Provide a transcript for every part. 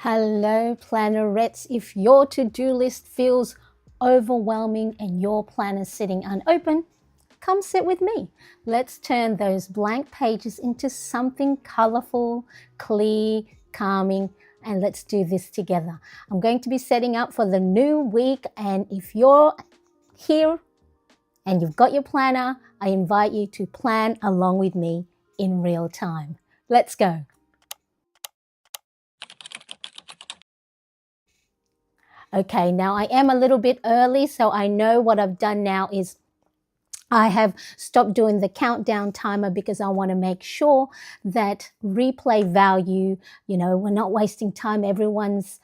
Hello, plannerettes. If your to-do list feels overwhelming and your planner sitting unopened, come sit with me. Let's turn those blank pages into something colorful, clear, calming, and let's do this together. I'm going to be setting up for the new week, and if you're here and you've got your planner, I invite you to plan along with me in real time. Let's go. Okay, now I am a little bit early, so I know what I've done now is I have stopped doing the countdown timer because I want to make sure that replay value, we're not wasting time. Everyone's,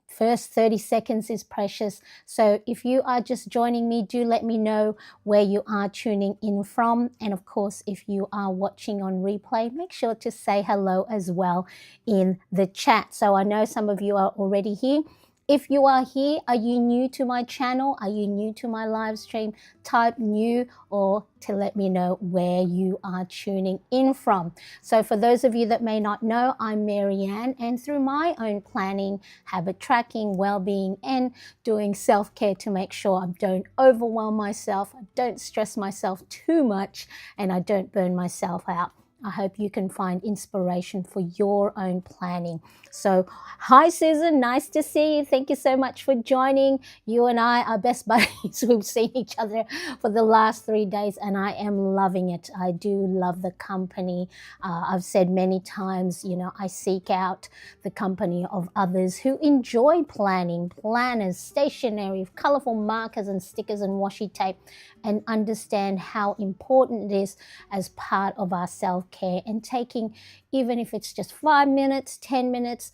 first 30 seconds is precious. So if you are just joining me, do let me know where you are tuning in from. And of course, if you are watching on replay, make sure to say hello as well in the chat. So I know some of you are already here. If you are here, are you new to my channel? Are you new to my live stream? Type new or to let me know where you are tuning in from. So for those of you that may not know, I'm Marianne, and through my own planning, habit tracking, well-being, and doing self-care to make sure I don't overwhelm myself, I don't stress myself too much, and I don't burn myself out. I hope you can find inspiration for your own planning. So, hi Susan, nice to see you. Thank you so much for joining. You and I are best buddies. We've seen each other for the last 3 days and I am loving it. I do love the company. I've said many times, I seek out the company of others who enjoy planning, planners, stationery, colorful markers and stickers and washi tape, and understand how important it is as part of our self-care, and taking, even if it's just 5 minutes, 10 minutes,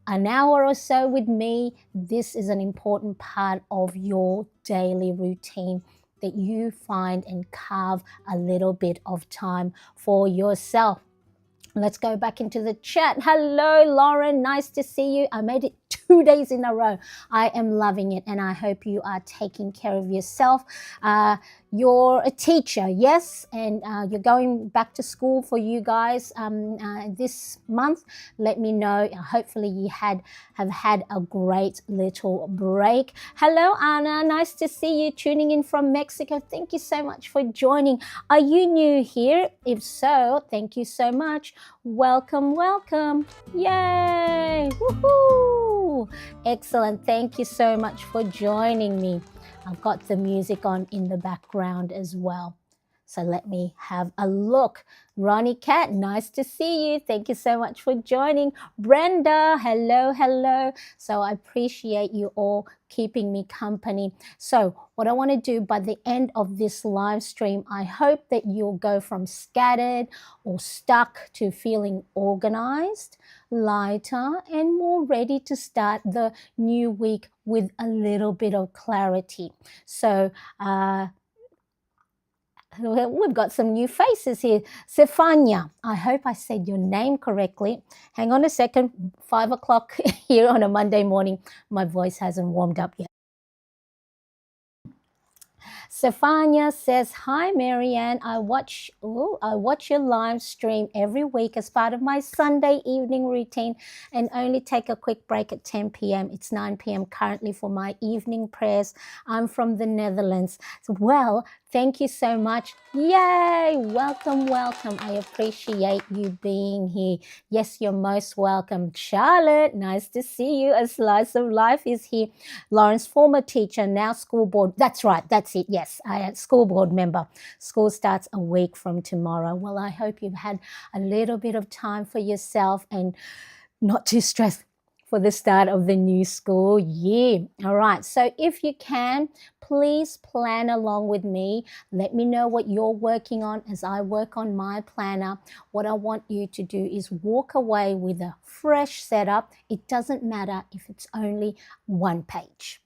an hour or so with me, this is an important part of your daily routine, that you find and carve a little bit of time for yourself. Let's go back into the chat. Hello, Lauren. Nice to see you. I made it 2 days in a row. I am loving it, and I hope you are taking care of yourself. You're a teacher, yes, and you're going back to school for you guys this month. Let me know. Hopefully you have had a great little break. Hello, Anna. Nice to see you tuning in from Mexico. Thank you so much for joining. Are you new here? If so, thank you so much. Welcome, welcome. Yay! Woohoo! Excellent. Thank you so much for joining me. I've got the music on in the background as well. So let me have a look. Ronnie Cat, nice to see you. Thank you so much for joining. Brenda, hello, hello. So I appreciate you all keeping me company. So what I want to do by the end of this live stream, I hope that you'll go from scattered or stuck to feeling organized, lighter, and more ready to start the new week with a little bit of clarity. So, we've got some new faces here. Stefania, I hope I said your name correctly. Hang on a second, 5 o'clock here on a Monday morning. My voice hasn't warmed up yet. Stefania says, hi, Marianne. I watch your live stream every week as part of my Sunday evening routine and only take a quick break at 10 p.m. It's 9 p.m. currently for my evening prayers. I'm from the Netherlands. Well, thank you so much. Yay! Welcome, welcome. I appreciate you being here. Yes, you're most welcome. Charlotte, nice to see you. A Slice of Life is here. Lawrence, former teacher, now school board. That's right. That's it. Yes, I am school board member. School starts a week from tomorrow. Well, I hope you've had a little bit of time for yourself and not too stressed for the start of the new school year. All right, so if you can, please plan along with me. Let me know what you're working on as I work on my planner. What I want you to do is walk away with a fresh setup. It doesn't matter if it's only 1 page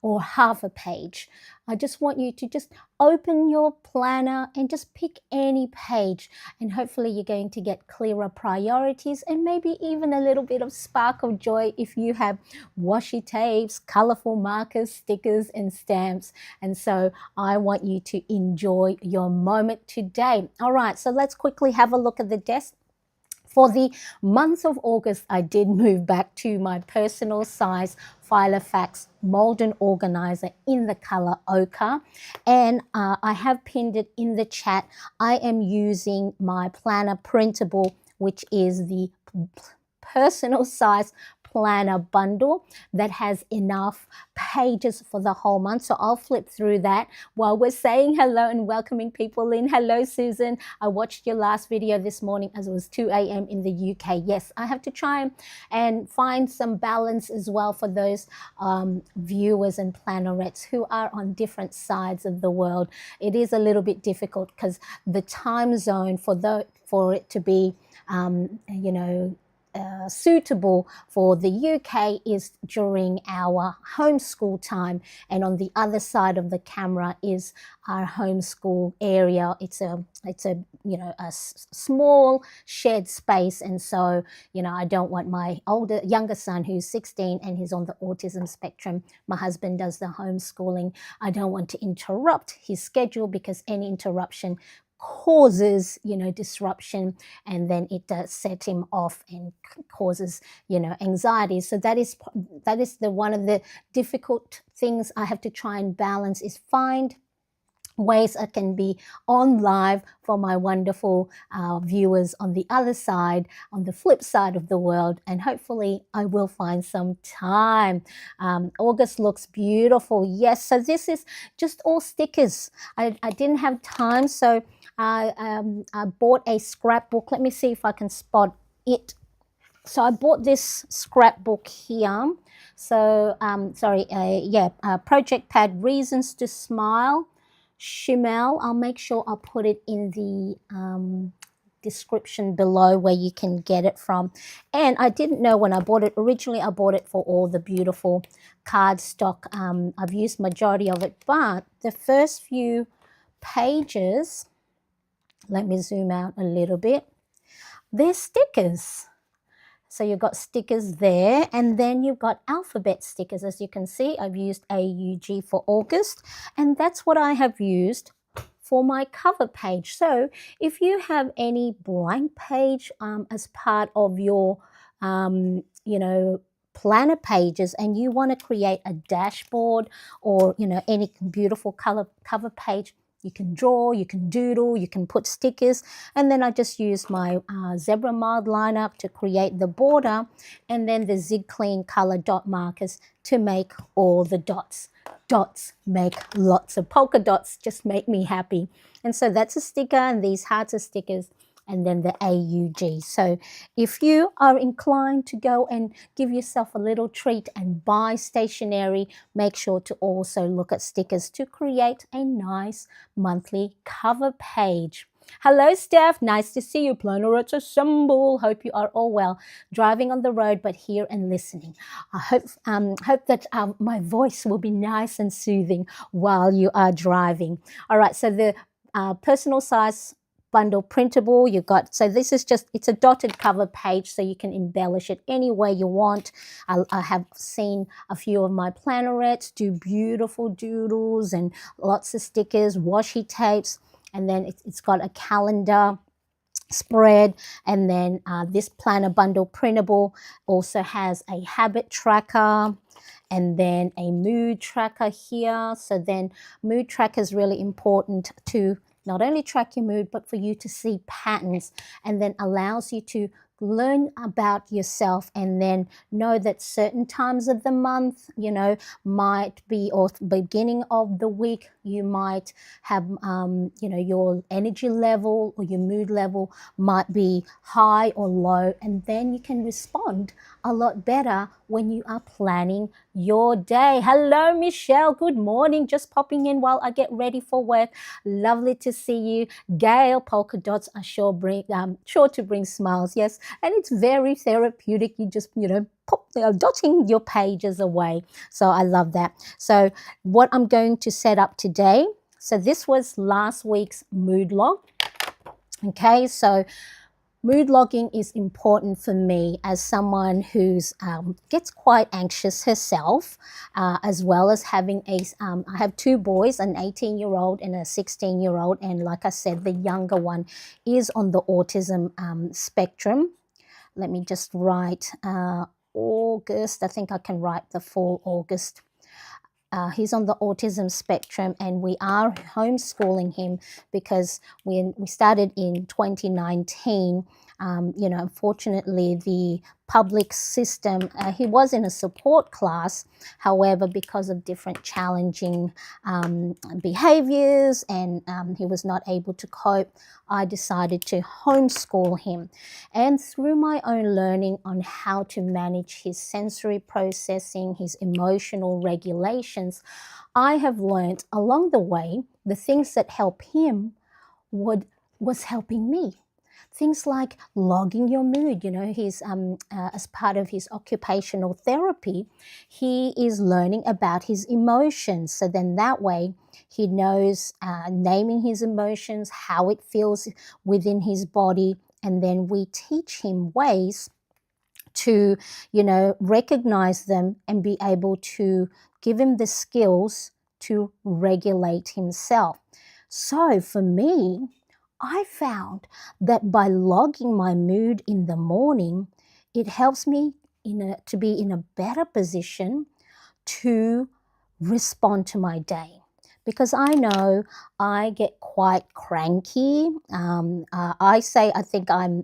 or half a page. I just want you to just open your planner and just pick any page, and hopefully you're going to get clearer priorities and maybe even a little bit of spark of joy if you have washi tapes, colorful markers, stickers and stamps. And so I want you to enjoy your moment today. All right, so let's quickly have a look at the desk. For the month of August, I did move back to my personal size Filofax Malden organizer in the color Ochre, and I have pinned it in the chat. I am using my planner printable, which is the personal size planner bundle that has enough pages for the whole month. So I'll flip through that while we're saying hello and welcoming people in. Hello, Susan. I watched your last video this morning as it was 2 a.m. in the UK. Yes, I have to try and find some balance as well for those viewers and plannerettes who are on different sides of the world. It is a little bit difficult because the time zone for it to be, suitable for the UK is during our homeschool time, and on the other side of the camera is our homeschool area. It's a small shared space, and so I don't want my younger son who's 16 and he's on the autism spectrum. My husband does the homeschooling. I don't want to interrupt his schedule because any interruption causes disruption, and then it does set him off and causes anxiety. So that is the one of the difficult things I have to try and balance, is find ways I can be on live for my wonderful viewers on the other side, on the flip side of the world, and hopefully I will find some time. August looks beautiful. Yes, so this is just all stickers. I didn't have time, so I bought a scrapbook. Let me see if I can spot it. So I bought this scrapbook here. So Project Pad Reasons to Smile. Shimel, I'll make sure I'll put it in the description below where you can get it from. And I didn't know when I bought it. Originally, I bought it for all the beautiful cardstock. I've used majority of it, but the first few pages, let me zoom out a little bit, they're stickers. So you've got stickers there, and then you've got alphabet stickers. As you can see, I've used AUG for August, and that's what I have used for my cover page. So if you have any blank page as part of your, planner pages, and you want to create a dashboard or, any beautiful cover page, you can draw, you can doodle, you can put stickers, and then I just use my zebra mild liner to create the border, and then the Zig Clean color dot markers to make all the dots. Dots make lots of polka dots, just make me happy. And so that's a sticker, and these hearts are stickers, and then the AUG. So if you are inclined to go and give yourself a little treat and buy stationery, make sure to also look at stickers to create a nice monthly cover page. Hello, Steph. Nice to see you. Plannerettes assemble. Hope you are all well. Driving on the road, but here and listening. I hope that my voice will be nice and soothing while you are driving. All right, so the personal size bundle printable you got. So this is it's a dotted cover page, so you can embellish it any way you want. I have seen a few of my plannerettes do beautiful doodles and lots of stickers, washi tapes, and then it's got a calendar spread, and then this planner bundle printable also has a habit tracker and then a mood tracker here. So then mood tracker is really important to not only track your mood, but for you to see patterns, and then allows you to learn about yourself, and then know that certain times of the month, might be, or beginning of the week, you might have, your energy level or your mood level might be high or low, and then you can respond a lot better when you are planning your day. Hello, Michelle. Good morning. Just popping in while I get ready for work. Lovely to see you. Gail, polka dots are sure to bring smiles. Yes, and it's very therapeutic. You just, pop dotting your pages away. So I love that. So what I'm going to set up today, so this was last week's mood log. Okay, so mood logging is important for me as someone who's gets quite anxious herself, as well as having I have two boys, an 18-year-old and a 16-year-old, and like I said, the younger one is on the autism spectrum. let me just write August. I think I can write the full August. He's on the autism spectrum, and we are homeschooling him because when we started in 2019, unfortunately, the public system, he was in a support class. However, because of different challenging behaviors and he was not able to cope, I decided to homeschool him. And through my own learning on how to manage his sensory processing, his emotional regulations, I have learned along the way the things that help him was helping me. Things like logging your mood. He's as part of his occupational therapy, he is learning about his emotions. So then that way he knows naming his emotions, how it feels within his body, and then we teach him ways to, recognize them and be able to give him the skills to regulate himself. So for me, I found that by logging my mood in the morning, it helps me to be in a better position to respond to my day. Because I know I get quite cranky. I think I'm,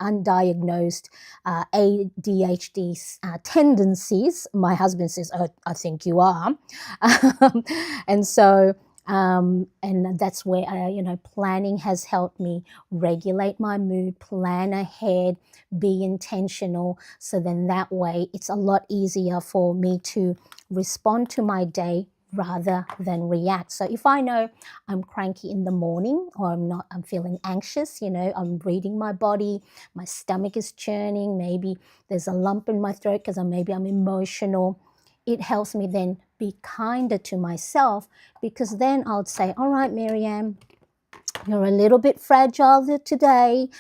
undiagnosed ADHD tendencies. My husband says, "Oh, I think you are," and so. And that's where planning has helped me regulate my mood, plan ahead, be intentional. So then that way it's a lot easier for me to respond to my day rather than react. So if I know I'm cranky in the morning, or I'm feeling anxious, I'm reading my body, my stomach is churning, maybe there's a lump in my throat because maybe I'm emotional, it helps me then be kinder to myself, because then I'll say, all right, Marianne, you're a little bit fragile today.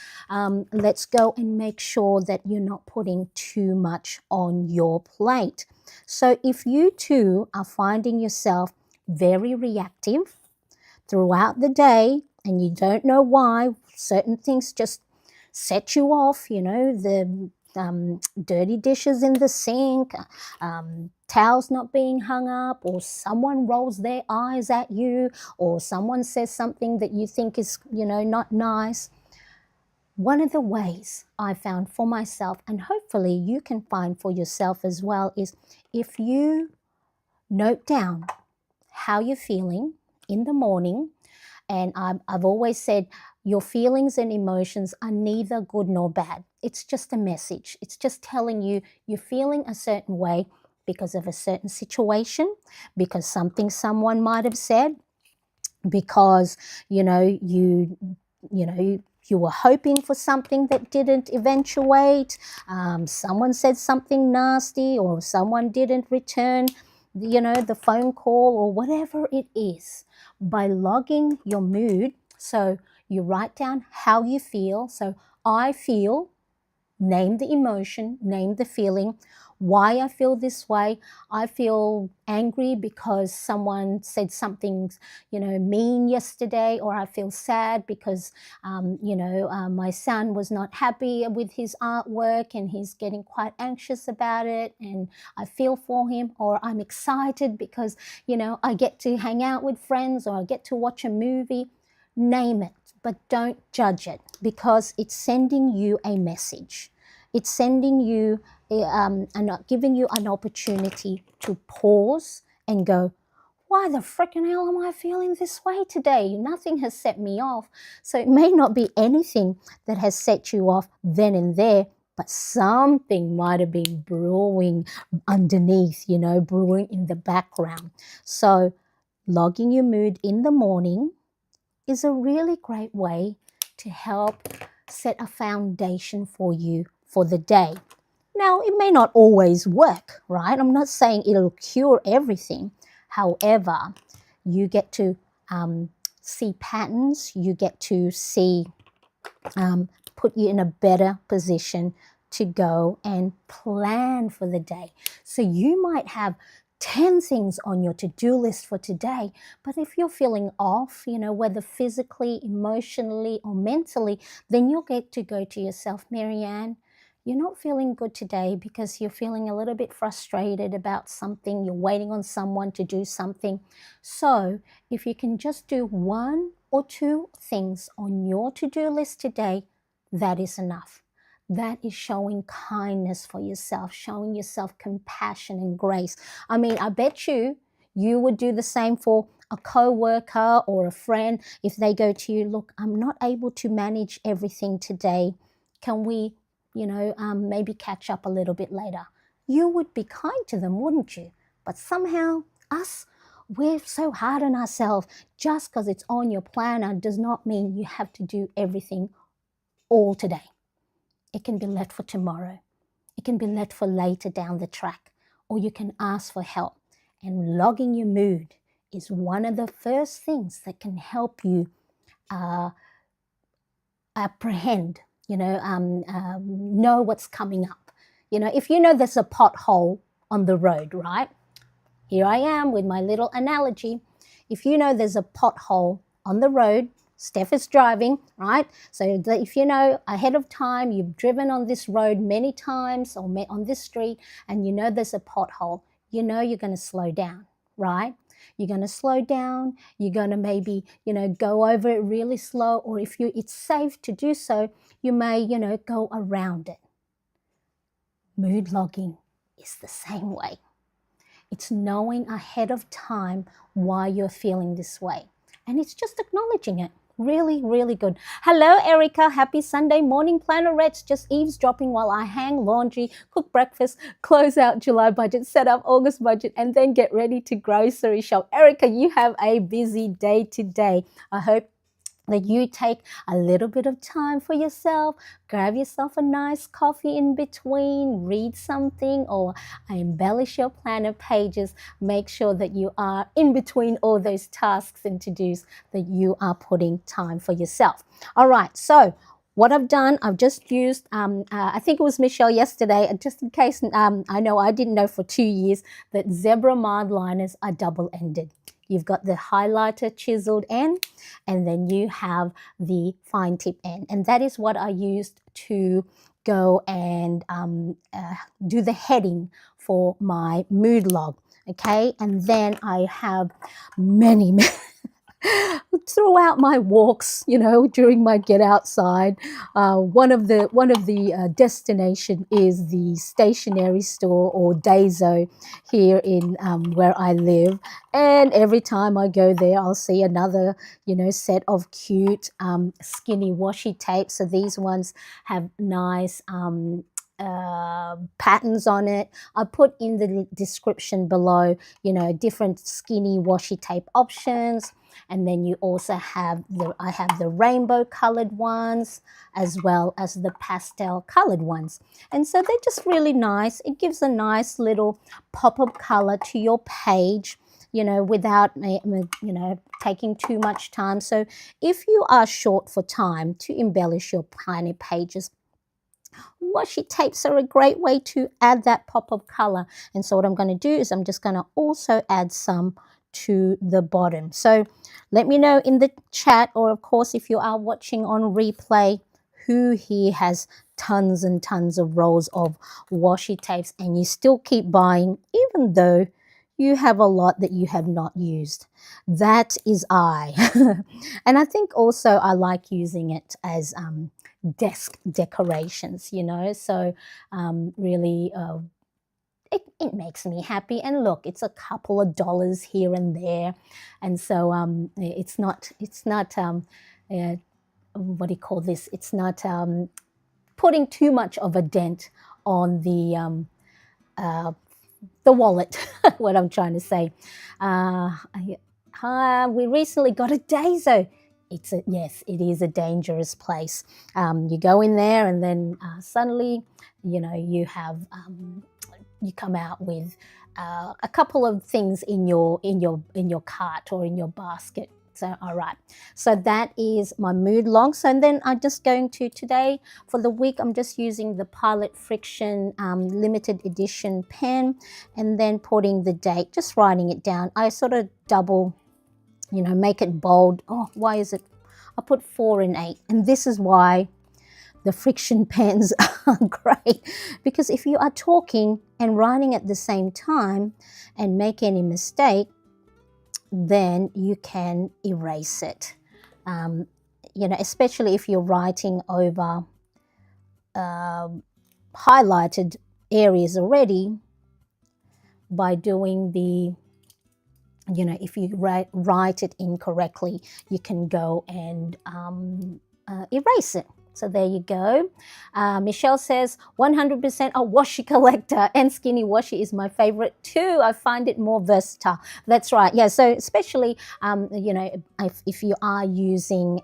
Let's go and make sure that you're not putting too much on your plate. So if you too are finding yourself very reactive throughout the day and you don't know why, certain things just set you off, the dirty dishes in the sink, towels not being hung up, or someone rolls their eyes at you, or someone says something that you think is, not nice. One of the ways I found for myself, and hopefully you can find for yourself as well, is if you note down how you're feeling in the morning. And I've always said your feelings and emotions are neither good nor bad. It's just a message. It's just telling you you're feeling a certain way because of a certain situation, because something someone might have said, because you were hoping for something that didn't eventuate. Someone said something nasty, or someone didn't return the phone call, or whatever it is. By logging your mood, so you write down how you feel. So I feel, name the emotion, name the feeling, why I feel this way. I feel angry because someone said something, mean yesterday, or I feel sad because, my son was not happy with his artwork and he's getting quite anxious about it, and I feel for him. Or I'm excited because, I get to hang out with friends, or I get to watch a movie. Name it, but don't judge it, because it's sending you a message. It's sending you and giving you an opportunity to pause and go, why the frickin' hell am I feeling this way today? Nothing has set me off. So it may not be anything that has set you off then and there, but something might have been brewing underneath, brewing in the background. So logging your mood in the morning is a really great way to help set a foundation for you for the day. Now, it may not always work, right? I'm not saying it'll cure everything. However, you get to see patterns. You get to see, put you in a better position to go and plan for the day. So you might have 10 things on your to-do list for today, but if you're feeling off, whether physically, emotionally, or mentally, then you'll get to go to yourself, Marianne, you're not feeling good today because you're feeling a little bit frustrated about something, you're waiting on someone to do something. So if you can just do 1 or 2 things on your to-do list today, that is enough. That is showing kindness for yourself, showing yourself compassion and grace. I mean, I bet you would do the same for a co-worker or a friend if they go to you, look, I'm not able to manage everything today. Can we, maybe catch up a little bit later? You would be kind to them, wouldn't you? But somehow, we're so hard on ourselves. Just because it's on your planner does not mean you have to do everything all today. It can be left for tomorrow. It can be left for later down the track, or you can ask for help. And logging your mood is one of the first things that can help you apprehend, know what's coming up. If you know there's a pothole on the road, right? Here I am with my little analogy. If you know there's a pothole on the road, Steph is driving, right? So if you know ahead of time, you've driven on this road many times or on this street, and you know there's a pothole, you're going to slow down, right? You're going to slow down. You're going to maybe, go over it really slow, or if it's safe to do so, you may, go around it. Mood logging is the same way. It's knowing ahead of time why you're feeling this way. And it's just acknowledging it. Really, really good. Hello, Erica. Happy Sunday morning, Plannerettes. Just eavesdropping while I hang laundry, cook breakfast, close out July budget, set up August budget, and then get ready to grocery shop. Erica, you have a busy day today. I hope that you take a little bit of time for yourself, grab yourself a nice coffee in between, read something, or embellish your planner pages. Make sure that you are in between all those tasks and to-dos, that you are putting time for yourself. All right, so what I've done, I've just used, I think it was Michelle yesterday, just in case, I know I didn't know for 2 years that zebra mild liners are double-ended. You've got the highlighter chiseled end, and then you have the fine tip end. And that is what I used to go and do the heading for my mood log. Okay, and then I have many throughout my walks, during my get outside, one of the destination is the stationery store or Daiso here in where I live, and every time I go there, I'll see another set of cute skinny washi tape. So these ones have nice patterns on it. I put in the description below, different skinny washi tape options. And then you also have I have the rainbow colored ones as well as the pastel colored ones. And so they're just really nice. It gives a nice little pop of color to your page, without, taking too much time. So if you are short for time to embellish your planner pages, washi tapes are a great way to add that pop of color. And so what I'm going to do is I'm just going to also add some to the bottom. So let me know in the chat, or of course if you are watching on replay, who here has tons and tons of rolls of washi tapes and you still keep buying even though you have a lot that you have not used. That is I. And I think also I like using it as desk decorations, so really it makes me happy. And look, it's a couple of dollars here and there, and so it's not what do you call this? It's not putting too much of a dent on the wallet. What I'm trying to say. We recently got a Daiso. Yes, it is a dangerous place. You go in there and then suddenly, you have you come out with a couple of things in your cart or in your basket. So, all right. So that is my mood log. So, and then I'm just going to today for the week, I'm just using the Pilot Friction limited edition pen, and then putting the date, just writing it down. I sort of double, make it bold. Oh, why is it? I put 4 and 8, and this is why the friction pens are great, because if you are talking and writing at the same time and make any mistake, then you can erase it. Especially if you're writing over highlighted areas already, by doing the, if you write it incorrectly, you can go and erase it. So there you go. Michelle says 100% a washi collector, and skinny washi is my favorite too. I find it more versatile. That's right. Yeah. So especially, if you are using,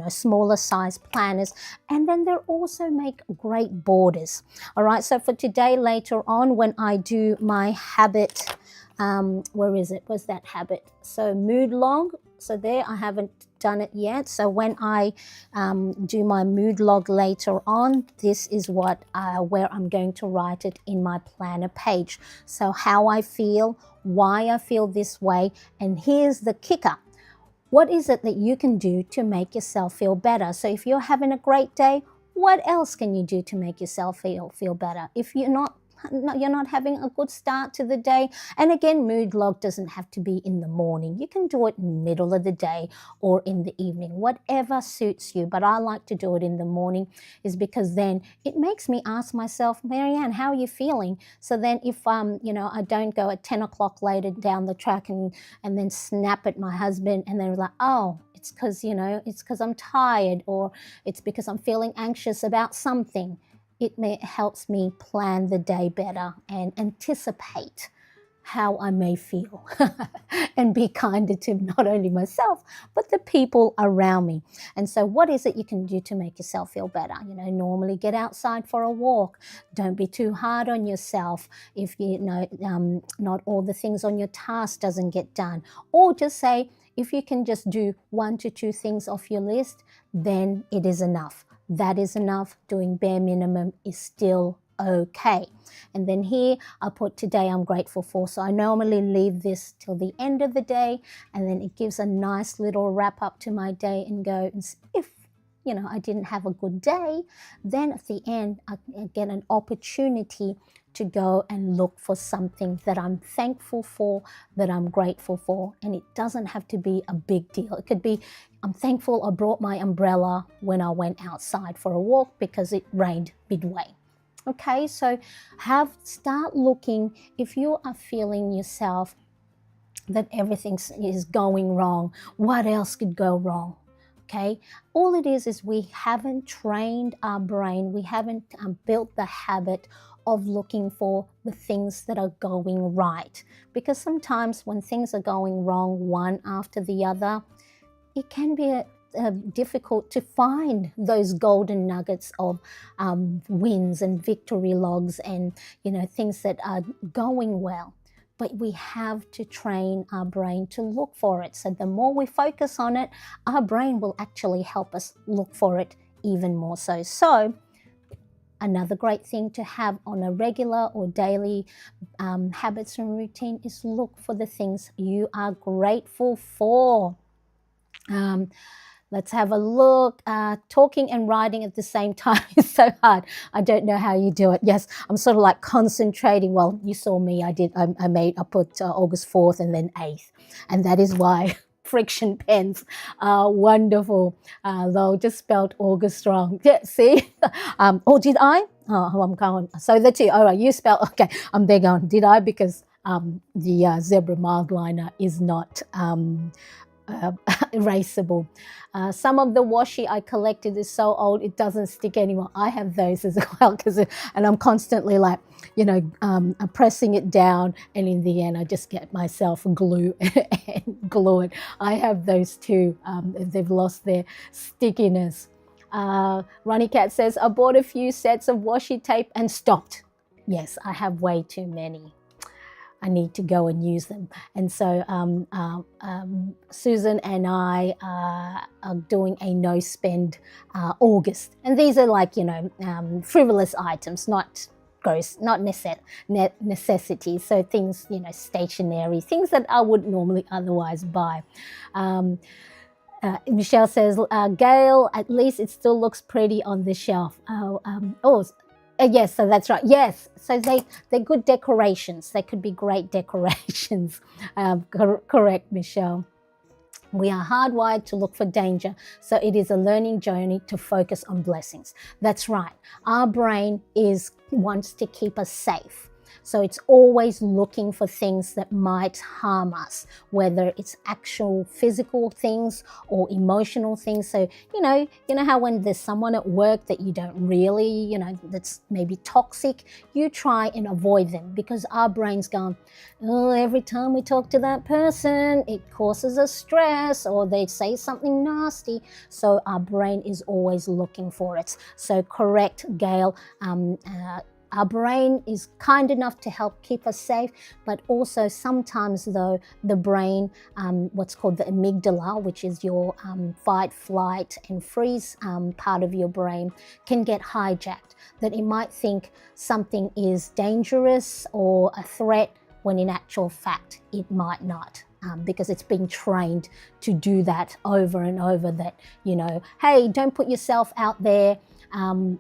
smaller size planners, and then they also make great borders. All right. So for today, later on, when I do my habit, where is it? Where's that habit? So mood log. So there, I haven't done it yet. So when I do my mood log later on, this is what where I'm going to write it in my planner page. So how I feel, why I feel this way, and here's the kicker. What is it that you can do to make yourself feel better? So if you're having a great day, what else can you do to make yourself feel better? If you're not having a good start to the day, and again, mood log doesn't have to be in the morning. You can do it middle of the day or in the evening, whatever suits you. But I like to do it in the morning, is because then it makes me ask myself, Marianne, how are you feeling? So then if I don't go at 10 o'clock later down the track and then snap at my husband, and then like, oh, it's because I'm tired, or it's because I'm feeling anxious about something. It helps me plan the day better and anticipate how I may feel and be kinder to not only myself, but the people around me. And so what is it you can do to make yourself feel better? Normally get outside for a walk. Don't be too hard on yourself if not all the things on your task doesn't get done. Or just say, if you can just do 1 to 2 things off your list, then it is enough. That is enough. Doing bare minimum is still okay. And then here I put today I'm grateful for. So I normally leave this till the end of the day, and then it gives a nice little wrap up to my day, and go, if I didn't have a good day, then at the end I get an opportunity to go and look for something that I'm thankful for, that I'm grateful for. And it doesn't have to be a big deal. It could be, I'm thankful I brought my umbrella when I went outside for a walk because it rained midway. Okay, so start looking. If you are feeling yourself that everything is going wrong, what else could go wrong? Okay, all it is we haven't trained our brain. We haven't built the habit of looking for the things that are going right. Because sometimes when things are going wrong one after the other, it can be difficult to find those golden nuggets of wins and victory logs and things that are going well. But we have to train our brain to look for it. So the more we focus on it, our brain will actually help us look for it even more so. So another great thing to have on a regular or daily habits and routine is look for the things you are grateful for. Let's have a look. Talking and writing at the same time is so hard. I don't know how you do it. Yes, I'm sort of like concentrating. Well, you saw me. I put August 4th and then 8th. And that is why friction pens are wonderful. Though just spelled August wrong. Yeah, see? Did I? Oh, I'm going. So that's it. All right, you spelled. Okay, I'm there going, did I? Because the zebra mild liner is not erasable. Some of the washi I collected is so old it doesn't stick anymore. I have those as well, and I'm constantly like, I'm pressing it down, and in the end I just get myself glue and glue it. I have those too. They've lost their stickiness. Ronnie Cat says, I bought a few sets of washi tape and stopped. Yes, I have way too many. I need to go and use them. And so Susan and I are doing a no-spend August. And these are like, frivolous items, not gross, not necessities. So things, stationary, things that I would normally otherwise buy. Michelle says, Gail, at least it still looks pretty on the shelf. Yes, so that's right. Yes, so they're good decorations. They could be great decorations. Correct, Michelle. We are hardwired to look for danger, so it is a learning journey to focus on blessings. That's right. Our brain wants to keep us safe. So it's always looking for things that might harm us, whether it's actual physical things or emotional things. So, you know how when there's someone at work that you don't really, that's maybe toxic, you try and avoid them because our brain's going, oh, every time we talk to that person, it causes us stress or they say something nasty. So our brain is always looking for it. So correct, Gail. Our brain is kind enough to help keep us safe, but also sometimes, though, the brain, what's called the amygdala, which is your fight, flight, and freeze part of your brain, can get hijacked. That it might think something is dangerous or a threat, when in actual fact, it might not. Because it's been trained to do that over and over, that, hey, don't put yourself out there, and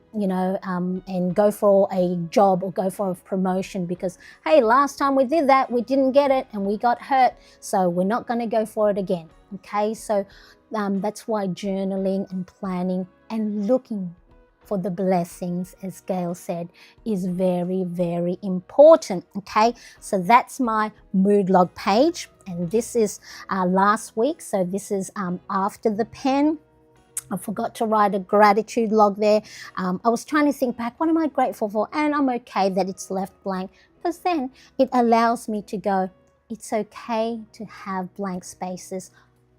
go for a job or go for a promotion because, hey, last time we did that, we didn't get it and we got hurt, so we're not going to go for it again. Okay, so that's why journaling and planning and looking for the blessings, as Gail said, is very, very important. Okay, so that's my mood log page, and this is last week, so this is after the pen. I forgot to write a gratitude log there. I was trying to think back, what am I grateful for? And I'm okay that it's left blank, because then it allows me to go, it's okay to have blank spaces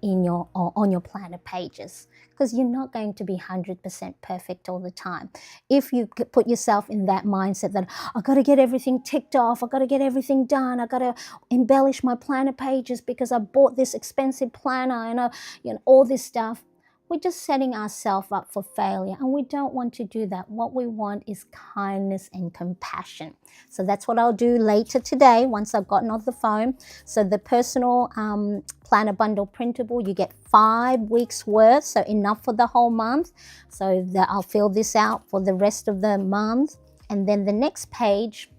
on your planner pages, because you're not going to be 100% perfect all the time. If you put yourself in that mindset that I've got to get everything ticked off, I've got to get everything done, I've got to embellish my planner pages because I bought this expensive planner and all this stuff, we're just setting ourselves up for failure, and we don't want to do that. What we want is kindness and compassion. So that's what I'll do later today once I've gotten off the phone. So the personal planner bundle printable, you get 5 weeks worth, so enough for the whole month. So that I'll fill this out for the rest of the month. And then the next page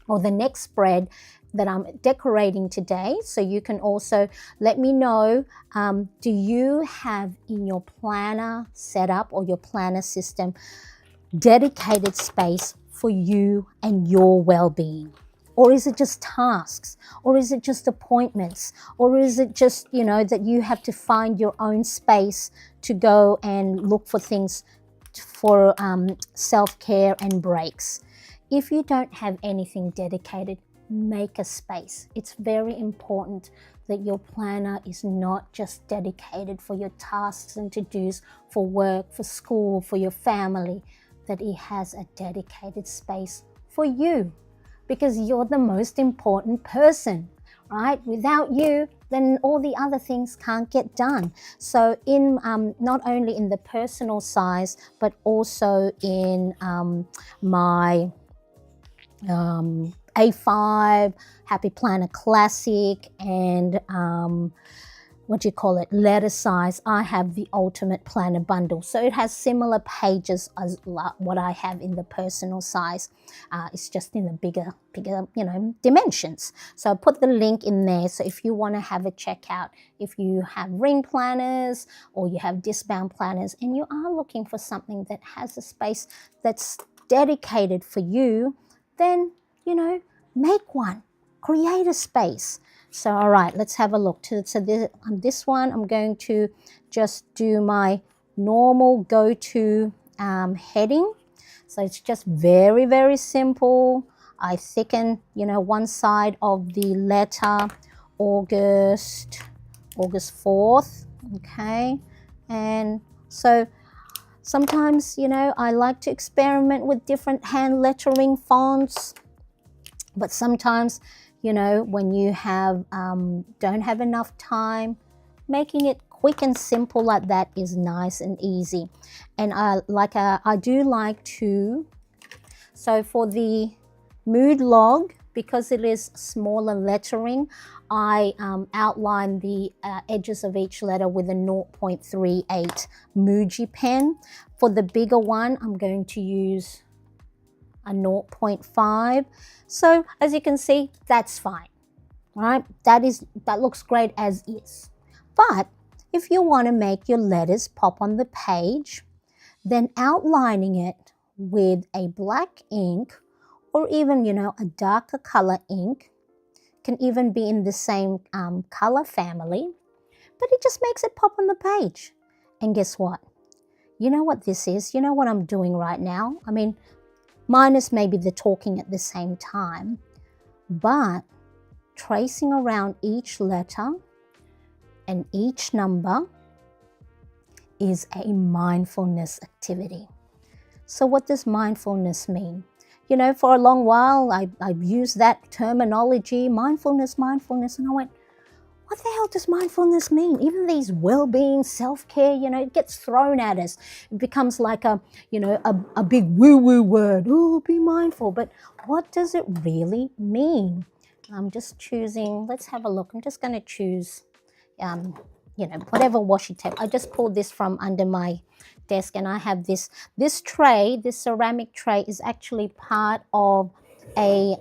or the next spread that I'm decorating today, so you can also let me know, do you have in your planner setup or your planner system dedicated space for you and your well-being? Or is it just tasks? Or is it just appointments? Or is it just, that you have to find your own space to go and look for things for self-care and breaks? If you don't have anything dedicated, make a space. It's very important that your planner is not just dedicated for your tasks and to-dos, for work, for school, for your family, that it has a dedicated space for you, because you're the most important person, right? Without you, then all the other things can't get done. So in not only in the personal size, but also in my A5, Happy Planner Classic, and letter size, I have the Ultimate Planner Bundle. So it has similar pages as what I have in the personal size. It's just in the bigger, dimensions. So I put the link in there. So if you want to have a checkout, if you have ring planners or you have discbound planners and you are looking for something that has a space that's dedicated for you, then, make one, create a space. So, all right, let's have a look. So this one, I'm going to just do my normal go-to heading. So it's just very, very simple. I thicken, one side of the letter, August 4th, okay? And so sometimes, I like to experiment with different hand lettering fonts, but sometimes, when you don't have enough time, making it quick and simple like that is nice and easy. And I do like to, so for the mood log, because it is smaller lettering, I outline the edges of each letter with a 0.38 Muji pen. For the bigger one, I'm going to use a 0.5. So as you can see, that's fine, right? That looks great as is. But if you want to make your letters pop on the page, then outlining it with a black ink, or even, a darker color ink, can even be in the same color family, but it just makes it pop on the page. And guess what? You know what this is? You know what I'm doing right now? I mean, minus maybe the talking at the same time, but tracing around each letter and each number is a mindfulness activity. So what does mindfulness mean? For a long while, I've used that terminology, mindfulness, and I went, what the hell does mindfulness mean? Even these well-being, self-care, it gets thrown at us. It becomes like a big woo-woo word. Oh, be mindful. But what does it really mean? I'm just choosing, let's have a look. I'm just going to choose, whatever washi tape. I just pulled this from under my desk, and I have this tray. This ceramic tray is actually part of a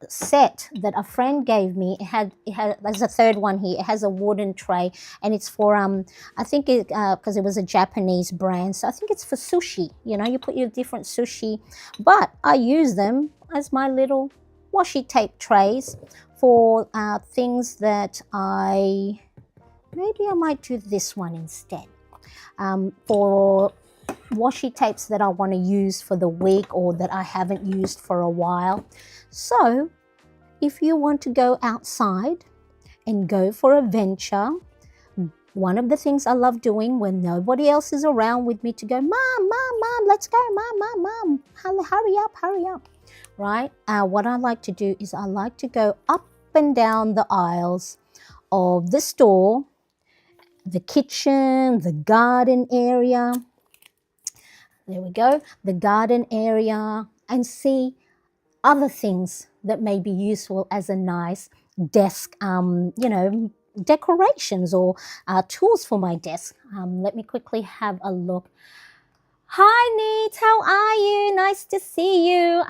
set that a friend gave me. It had there's a third one here. It has a wooden tray, and it's for I think it because it was a Japanese brand, so I think it's for sushi. You put your different sushi, but I use them as my little washi tape trays for things that maybe I might do this one instead. For washi tapes that I want to use for the week or that I haven't used for a while. So if you want to go outside and go for a venture, one of the things I love doing when nobody else is around with me to go, Mom, let's go, Mom, hurry up, right? What I like to do is I like to go up and down the aisles of the store, the kitchen, the garden area. There we go, the garden area, and see other things that may be useful as a nice desk, decorations or tools for my desk. Let me quickly have a look. Hi, Neat, how are you? Nice to see you.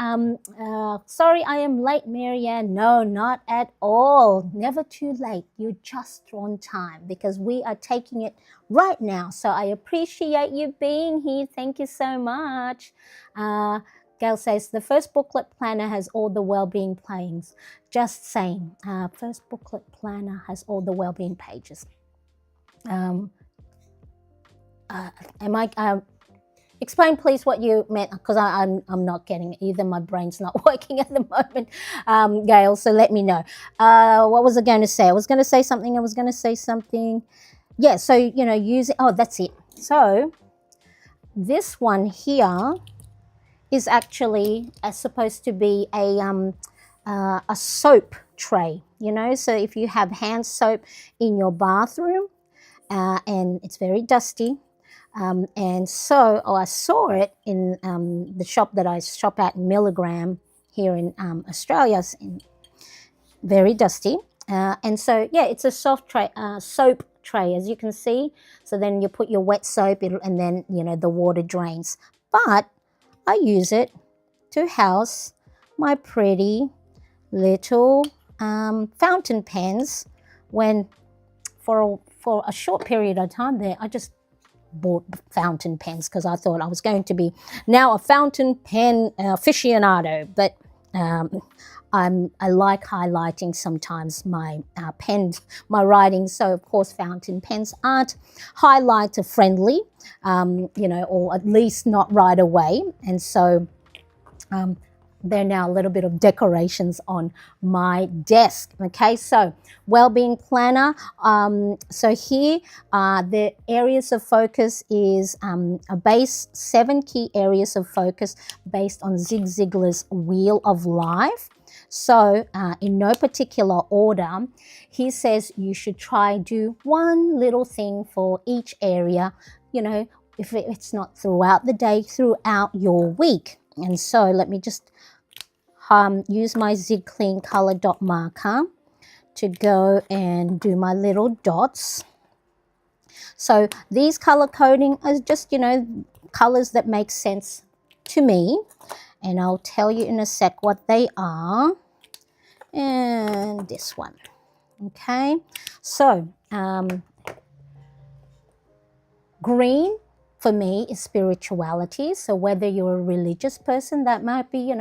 Sorry I am late, Marianne. No, not at all. Never too late. You're just on time because we are taking it right now. So I appreciate you being here. Thank you so much. Gail says, the first booklet planner has all the well-being plans. Just saying, first booklet planner has all the well-being pages. Explain, please, what you meant, because I'm not getting it either. My brain's not working at the moment, Gail, so let me know. What was I going to say? I was going to say something. Yeah, so, use it. Oh, that's it. So this one here is actually supposed to be a soap tray, So if you have hand soap in your bathroom and it's very dusty, and so I saw it in the shop that I shop at, Milligram, here in Australia, very dusty. And so, yeah, it's a soft tray, soap tray, as you can see. So then you put your wet soap, and then, the water drains. But I use it to house my pretty little fountain pens when, for a short period of time there, I just bought fountain pens because I thought I was going to be now a fountain pen aficionado, but I like highlighting sometimes my my writing, so of course fountain pens aren't highlighter friendly, or at least not right away, and so they're now a little bit of decorations on my desk. Okay, so well-being planner. So here, the areas of focus is a base 7 key areas of focus based on Zig Ziglar's Wheel of Life. So in no particular order, he says you should try do one little thing for each area, if it's not throughout the day, throughout your week. And so let me just use my Zig Clean color dot marker to go and do my little dots. So these color coding are just, colors that make sense to me. And I'll tell you in a sec what they are. And this one. Okay. So green for me is spirituality. So whether you're a religious person, that might be,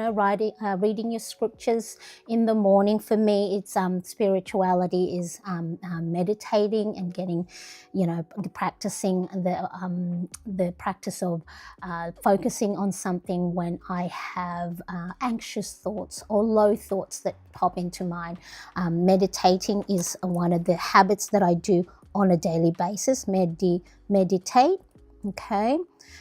reading your scriptures in the morning. For me, it's spirituality is meditating and getting, practicing the practice of focusing on something when I have anxious thoughts or low thoughts that pop into mind. Meditating is one of the habits that I do on a daily basis. Meditate. Okay,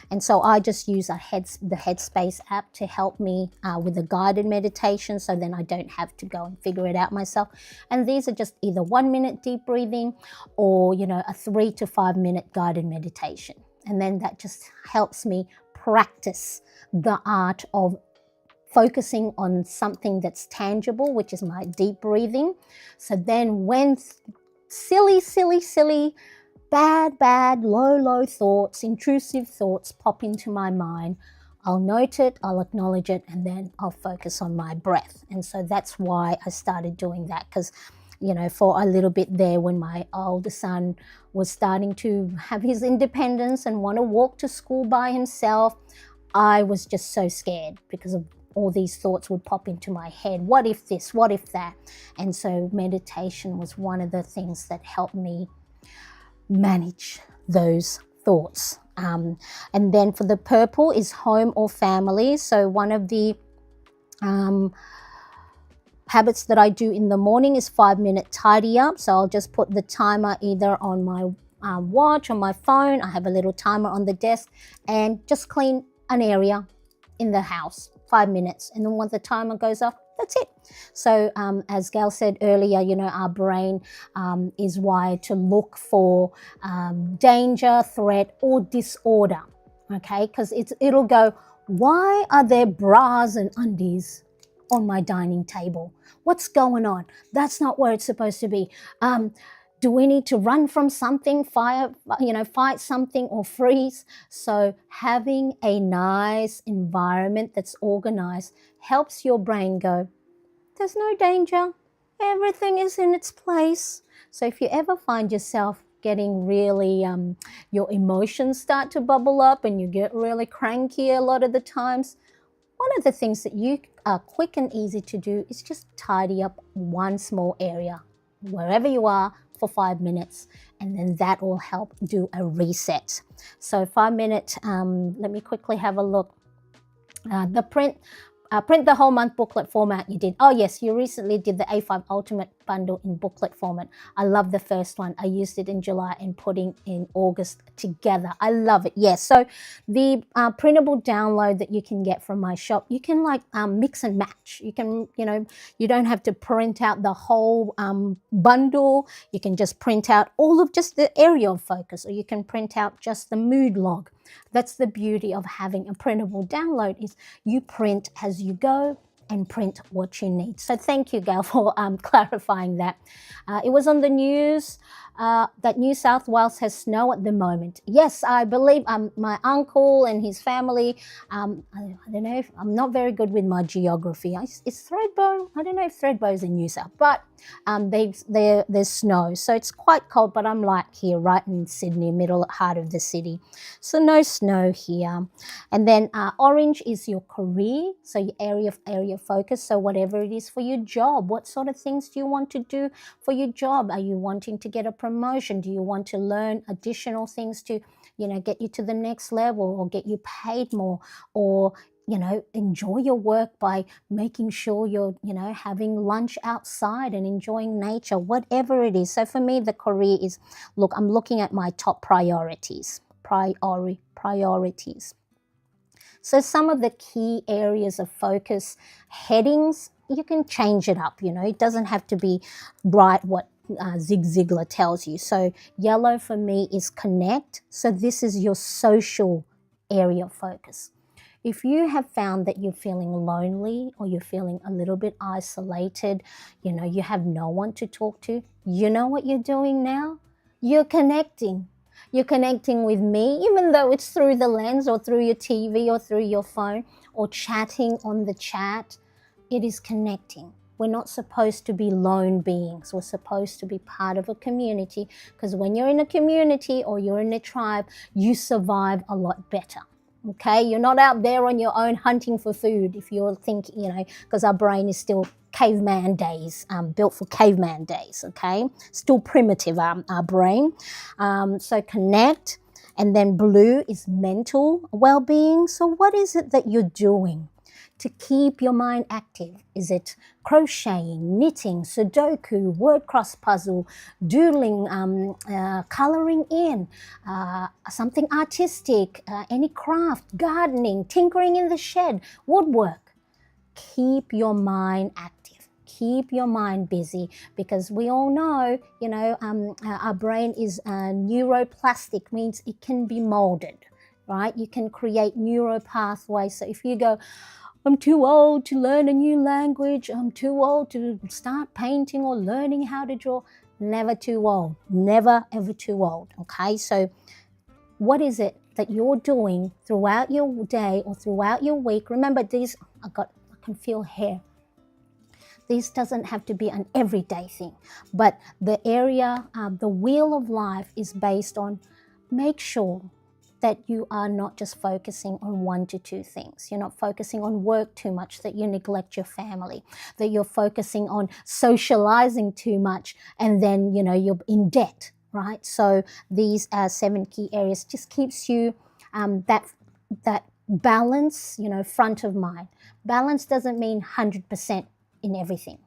and so I just use the Headspace app to help me with a guided meditation, so then I don't have to go and figure it out myself. And these are just either 1 minute deep breathing or, a 3 to 5 minute guided meditation. And then that just helps me practice the art of focusing on something that's tangible, which is my deep breathing. So then when silly, bad, low thoughts, intrusive thoughts pop into my mind, I'll note it, I'll acknowledge it, and then I'll focus on my breath. And so that's why I started doing that, because, for a little bit there, when my older son was starting to have his independence and want to walk to school by himself, I was just so scared because of all these thoughts would pop into my head. What if this? What if that? And so meditation was one of the things that helped me manage those thoughts. And then for the purple is home or family. So one of the habits that I do in the morning is 5 minute tidy up. So I'll just put the timer either on my watch, on my phone. I have a little timer on the desk, and just clean an area in the house, 5 minutes. And then once the timer goes off, that's it. So as Gail said earlier, our brain is wired to look for danger, threat, or disorder, okay? Because it'll go, why are there bras and undies on my dining table? What's going on? That's not where it's supposed to be. Do we need to run from something, fight something, or freeze? So having a nice environment that's organized helps your brain go, there's no danger. Everything is in its place. So if you ever find yourself getting really, your emotions start to bubble up and you get really cranky a lot of the times, one of the things that you are quick and easy to do is just tidy up one small area, wherever you are, for 5 minutes, and then that will help do a reset. So 5 minute, let me quickly have a look. The print the whole month booklet format you did. Oh yes, you recently did the A5 Ultimate Bundle in booklet format. I love the first one. I used it in July and putting in August together. I love it. Yes, so the printable download that you can get from my shop, you can mix and match. You can, you don't have to print out the whole bundle. You can just print out all of just the area of focus, or you can print out just the mood log. That's the beauty of having a printable download, is you print as you go and print what you need. So thank you, Gail, for clarifying that. It was on the news that New South Wales has snow at the moment. Yes, I believe my uncle and his family, I don't know, if I'm not very good with my geography. Is Thredbo? I don't know if Thredbo is in New South, but there's snow. So it's quite cold, but I'm here right in Sydney, middle heart of the city. So no snow here. And then orange is your career, so your area of focus. So whatever it is for your job, what sort of things do you want to do for your job? Are you wanting to get a promotion? Do you want to learn additional things to, get you to the next level, or get you paid more, or enjoy your work by making sure you're, having lunch outside and enjoying nature, whatever it is. So for me, the career is, I'm looking at my top priorities. Priorities. So some of the key areas of focus headings, you can change it up, it doesn't have to be right what Zig Ziglar tells you. So yellow for me is connect. So this is your social area of focus. if you have found that you're feeling lonely or you're feeling a little bit isolated, you have no one to talk to, you know what you're doing now? You're connecting. You're connecting with me, even though it's through the lens or through your TV or through your phone or chatting on the chat. It is connecting. We're not supposed to be lone beings. We're supposed to be part of a community, because when you're in a community or you're in a tribe, you survive a lot better. Okay, you're not out there on your own hunting for food. If you're thinking, because our brain is still caveman days, built for caveman days. Okay, still primitive, our brain. So connect, and then blue is mental well-being. So what is it that you're doing to keep your mind active? Is it crocheting, knitting, Sudoku, word cross puzzle, doodling, coloring in, something artistic, any craft, gardening, tinkering in the shed, woodwork? Keep your mind active. Keep your mind busy, because we all know, our brain is neuroplastic, means it can be molded, right? You can create neural pathways. So if you go, I'm too old to learn a new language, I'm too old to start painting or learning how to draw. Never too old. Never, ever too old. Okay, so what is it that you're doing throughout your day or throughout your week? Remember, these, I can feel hair. This doesn't have to be an everyday thing, but the area, the wheel of life is based on, make sure that you are not just focusing on 1 to 2 things. You're not focusing on work too much, that you neglect your family, that you're focusing on socializing too much, and then, you're in debt, right? So these 7 key areas just keeps you that balance, front of mind. Balance doesn't mean 100% in everything.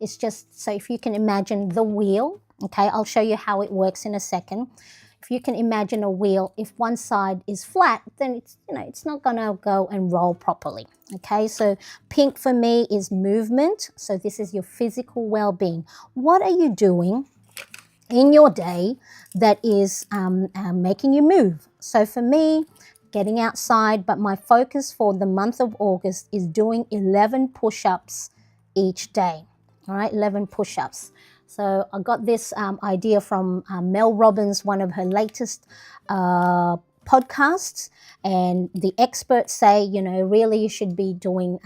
It's just, so if you can imagine the wheel, okay, I'll show you how it works in a second. If you can imagine a wheel, if one side is flat, then it's not going to go and roll properly. Okay, so pink for me is movement. So this is your physical well-being. What are you doing in your day that is making you move? So for me, getting outside, but my focus for the month of August is doing 11 push-ups each day. All right, 11 push-ups. So I got this idea from Mel Robbins, one of her latest podcasts, and the experts say, really you should be doing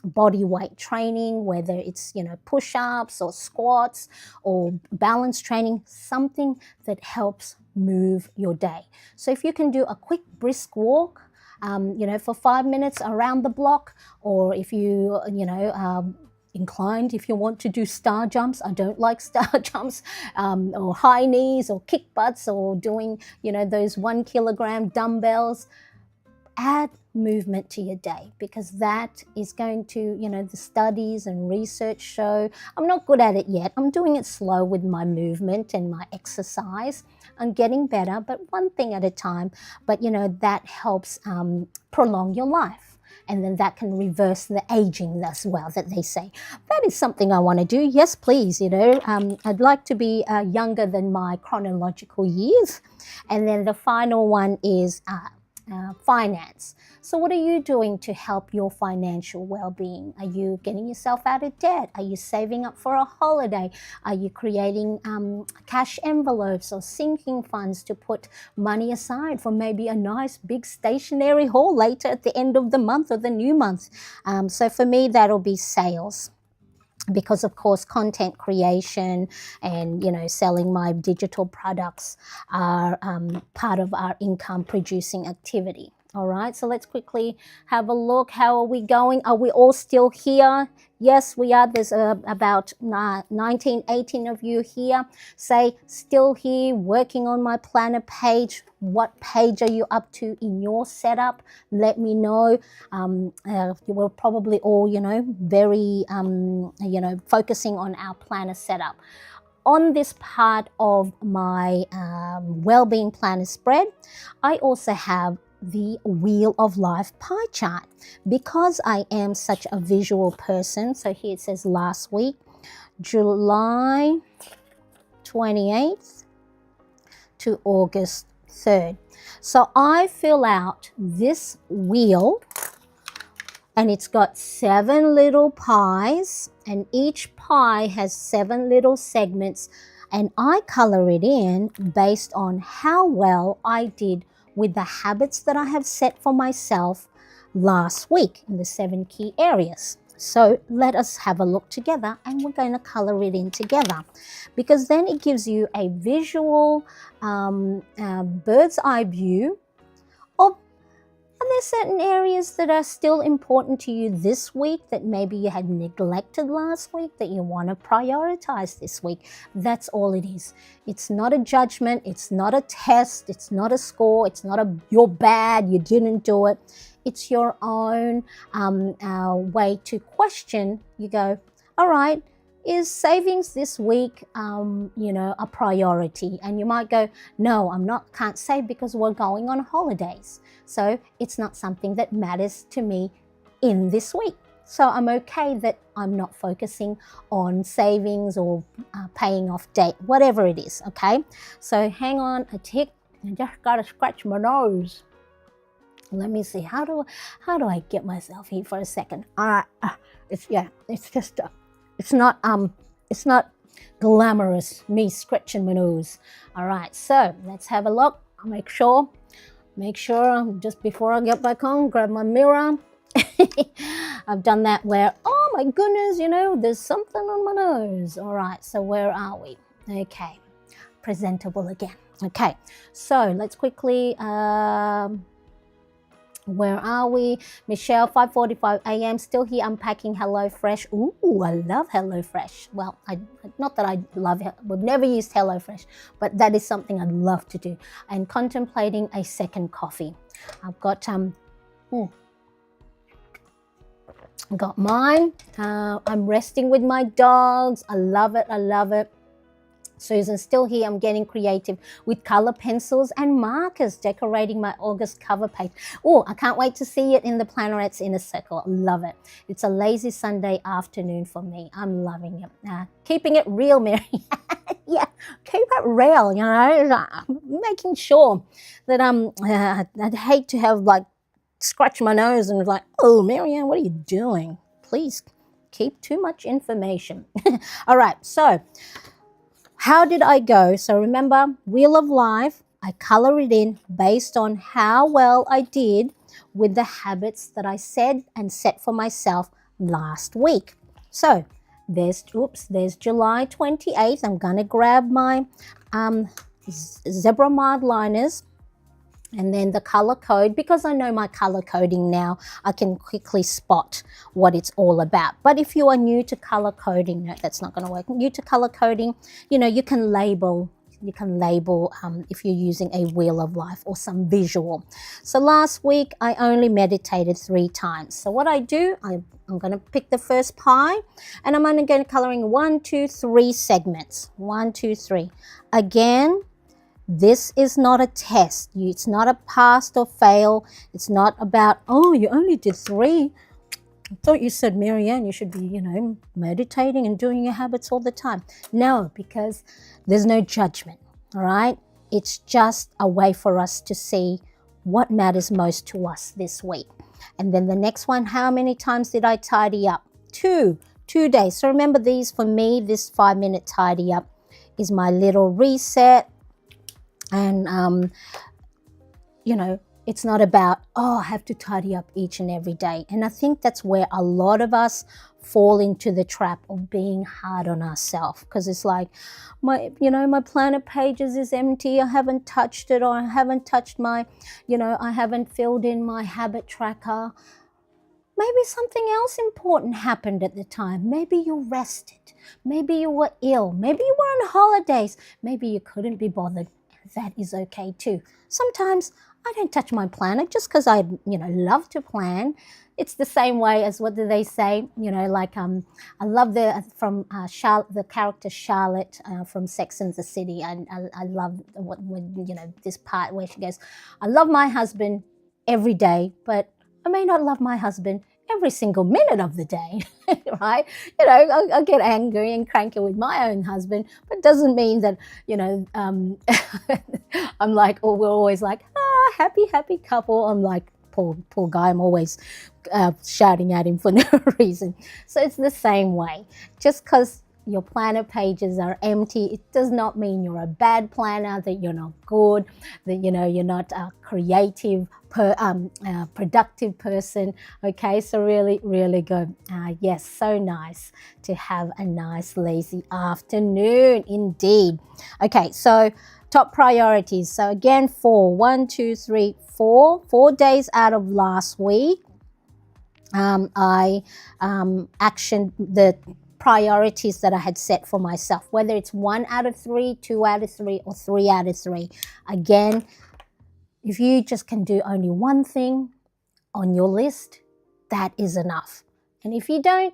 body weight training, whether it's, push-ups or squats or balance training, something that helps move your day. So if you can do a quick brisk walk, for 5 minutes around the block, or if you, inclined, if you want to do star jumps, I don't like star jumps, or high knees or kick butts, or doing, those 1 kilogram dumbbells. Add movement to your day, because that is going to, the studies and research show, I'm not good at it yet. I'm doing it slow with my movement and my exercise. I'm getting better, but one thing at a time. But, that helps prolong your life. And then that can reverse the aging as well, that they say. That is something I want to do. Yes, please, I'd like to be younger than my chronological years. And then the final one is finance. So what are you doing to help your financial well-being? Are you getting yourself out of debt? Are you saving up for a holiday? Are you creating cash envelopes or sinking funds to put money aside for maybe a nice big stationery haul later at the end of the month or the new month? So for me, that'll be sales. Because of course content creation and selling my digital products are part of our income producing activity. All right, so let's quickly have a look. How are we going? Are we all still here? Yes, we are. There's about 19, 18 of you here. Say, still here, working on my planner page. What page are you up to in your setup? Let me know. You were probably all, very, focusing on our planner setup. On this part of my well-being planner spread, I also have the Wheel of Life pie chart, because I am such a visual person. So here it says last week, July 28th to August 3rd. So I fill out this wheel and it's got 7 little pies, and each pie has 7 little segments, and I color it in based on how well I did with the habits that I have set for myself last week in the 7 key areas. So let us have a look together, and we're going to color it in together, because then it gives you a visual bird's eye view of, are there certain areas that are still important to you this week that maybe you had neglected last week that you want to prioritize this week? That's all it is. It's not a judgment. It's not a test. It's not a score. It's not a you're bad, you didn't do it. It's your own way to question. You go, all right, is savings this week, a priority? And you might go, no, can't save because we're going on holidays. So it's not something that matters to me in this week. So I'm okay that I'm not focusing on savings or paying off debt, whatever it is, okay? So hang on a tick, I just got to scratch my nose. Let me see, how do I get myself here for a second? All right, it's not glamorous, me scratching my nose. All right, so let's have a look. I'll make sure just before I get back on, grab my mirror. I've done that where, oh my goodness, there's something on my nose. All right, so where are we? Okay, presentable again. Okay, so let's quickly, where are we? Michelle, 5:45 a.m. Still here unpacking HelloFresh. Ooh, I love HelloFresh. Well, not that I love it. We've never used HelloFresh, but that is something I'd love to do. And contemplating a second coffee. I've got got mine. I'm resting with my dogs. I love it. I love it. Susan's still here. I'm getting creative with color pencils and markers, decorating my August cover page. Oh, I can't wait to see it in the Plannerettes Inner Circle. I love it. It's a lazy Sunday afternoon for me. I'm loving it. Keeping it real, Mary. Yeah, keep it real, making sure that I'd hate to have scratch my nose and like, oh, Marianne, what are you doing? Please keep too much information. All right, so how did I go? So remember, Wheel of Life, I color it in based on how well I did with the habits that I said and set for myself last week. So there's July 28th. I'm going to grab my zebra mild liners and then the color code. Because I know my color coding now, I can quickly spot what it's all about. But if you are new to color coding, no, that's not going to work. New to color coding, you can label if you're using a Wheel of Life or some visual. So last week I only meditated 3 times. So what I do, I'm going to pick the first pie and I'm only going to coloring 1, 2, 3 segments. 1, 2, 3. Again, this is not a test. It's not a pass or fail. It's not about, oh, you only did 3. I thought you said, Marianne, you should be, meditating and doing your habits all the time. No, because there's no judgment, all right? It's just a way for us to see what matters most to us this week. And then the next one, how many times did I tidy up? 2 days. So remember these, for me, this 5-minute tidy up is my little reset. And, it's not about, oh, I have to tidy up each and every day. And I think that's where a lot of us fall into the trap of being hard on ourselves. Because it's like, my planner pages is empty. I haven't touched it, or I haven't touched my, I haven't filled in my habit tracker. Maybe something else important happened at the time. Maybe you rested. Maybe you were ill. Maybe you were on holidays. Maybe you couldn't be bothered. That is okay too. Sometimes I don't touch my planner just because I, love to plan. It's the same way as, what do they say? I love the character Charlotte from Sex and the City. I love this part where she goes, I love my husband every day, but I may not love my husband every single minute of the day, right? I get angry and cranky with my own husband, but it doesn't mean that, I'm like, or we're always like, happy couple. I'm like, poor guy, I'm always shouting at him for no reason. So it's the same way. Just because your planner pages are empty, it does not mean you're a bad planner, that you're not good, that you're not a creative, productive person. Okay, so really, really good. Yes, so nice to have a nice lazy afternoon indeed. Okay, so top priorities. So again, 1, 2, 3, 4 days out of last week, I actioned the priorities that I had set for myself, whether it's 1 out of 3, 2 out of 3, or 3 out of 3. Again, if you just can do only one thing on your list, that is enough. And if you don't,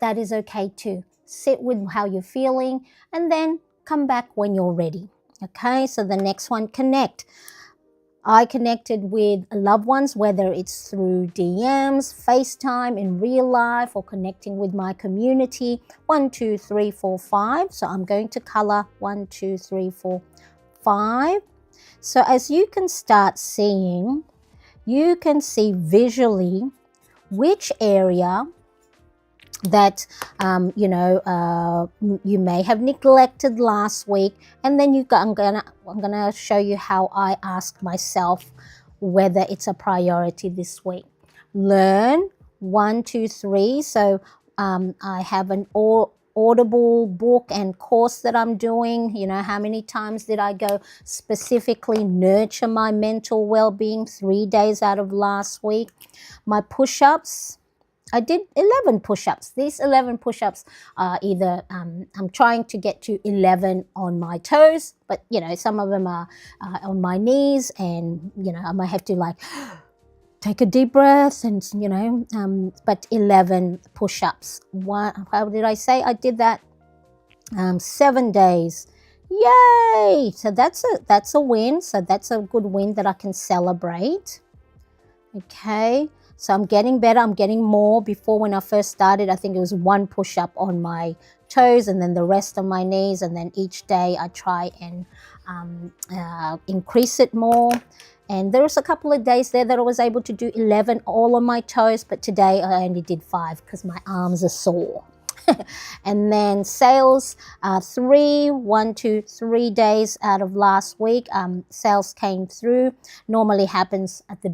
that is okay too. Sit with how you're feeling and then come back when you're ready. Okay, so the next one, connect. I connected with loved ones, whether it's through DMs, FaceTime, in real life, or connecting with my community. 1, 2, 3, 4, 5. So I'm going to color 1, 2, 3, 4, 5. So as you can start seeing, you can see visually which area that you may have neglected last week, and then I'm gonna show you how I ask myself whether it's a priority this week. Learn 1, 2, 3. So I have an Audible book and course that I'm doing. How many times did I go specifically nurture my mental well-being? 3 days out of last week. My push-ups, I did 11 push-ups. These 11 push-ups are either, I'm trying to get to 11 on my toes, but, some of them are on my knees, and, I might have to take a deep breath and, but 11 push-ups. How did I say I did that? 7 days. Yay! So that's a win. So that's a good win that I can celebrate. Okay. So I'm getting better. I'm getting more. Before, when I first started, I think it was 1 push-up on my toes and then the rest on my knees. And then each day I try and increase it more. And there was a couple of days there that I was able to do 11 all on my toes. But today I only did 5 because my arms are sore. And then sales, 1, 2, 3 days out of last week, sales came through. Normally happens at the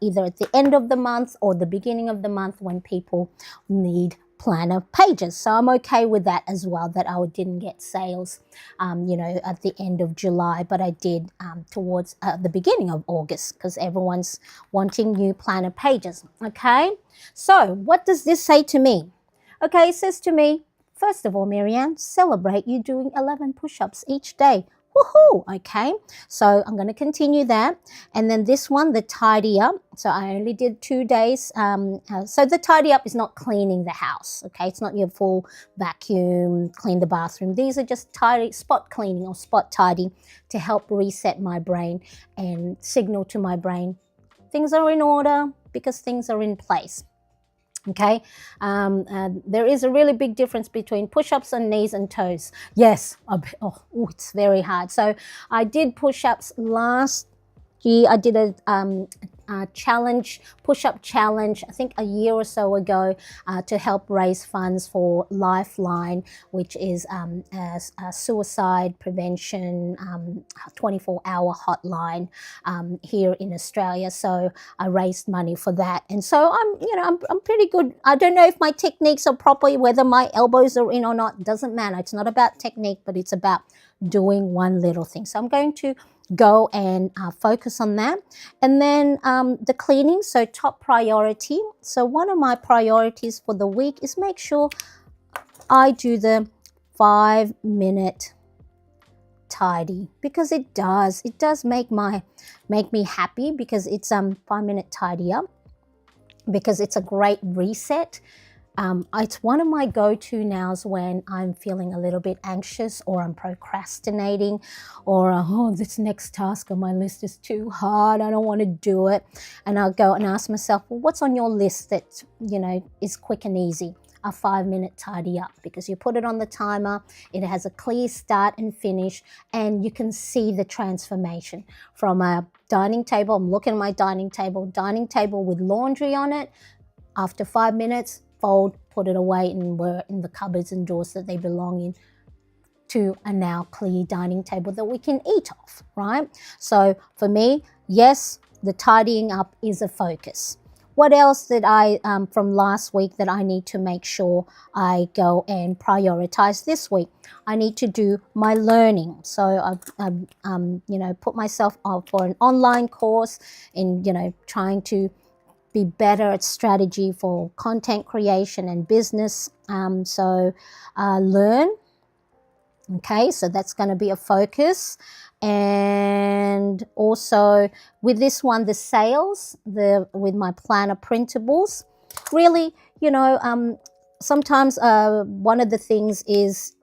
either at the end of the month or the beginning of the month, when people need planner pages. So I'm okay with that as well, that I didn't get sales, at the end of July, but I did towards the beginning of August, because everyone's wanting new planner pages. Okay, so what does this say to me? Okay, it says to me, first of all, Marianne, celebrate you doing 11 push-ups each day. Woohoo! Okay, so I'm going to continue that. And then this one, the tidy up. So I only did 2 days. So the tidy up is not cleaning the house. Okay, it's not your full vacuum, clean the bathroom. These are just spot cleaning or spot tidy to help reset my brain and signal to my brain things are in order, because things are in place. Okay, there is a really big difference between push-ups on knees and toes. Yes, it's very hard. So I did push-ups last year. I did a push-up challenge, I think a year or so ago, to help raise funds for Lifeline, which is a suicide prevention 24-hour hotline here in Australia. So I raised money for that, and so I'm pretty good. I don't know if my techniques are proper, whether my elbows are in or not. Doesn't matter. It's not about technique, but it's about doing one little thing. So I'm going to go and focus on that. And then the cleaning, so top priority. So one of my priorities for the week is make sure I do the 5-minute tidy, because it does make me happy, because it's 5-minute tidy up, because it's a great reset. It's one of my go-to nows when I'm feeling a little bit anxious, or I'm procrastinating, or this next task on my list is too hard, I don't want to do it. And I'll go and ask myself, well, what's on your list that is quick and easy? a 5-minute tidy up, because you put it on the timer, it has a clear start and finish, and you can see the transformation from a dining table. I'm looking at my dining table with laundry on it. After 5 minutes, fold, put it away, and we're in the cupboards and drawers that they belong in, to a now clear dining table that we can eat off, right? So for me, yes, the tidying up is a focus. What else did I, from last week, that I need to make sure I go and prioritize this week? I need to do my learning. So I've put myself up for an online course in, trying to be better at strategy for content creation and business. Learn. Okay, so that's going to be a focus. And also with this one, the sales, with my planner printables, really, sometimes one of the things is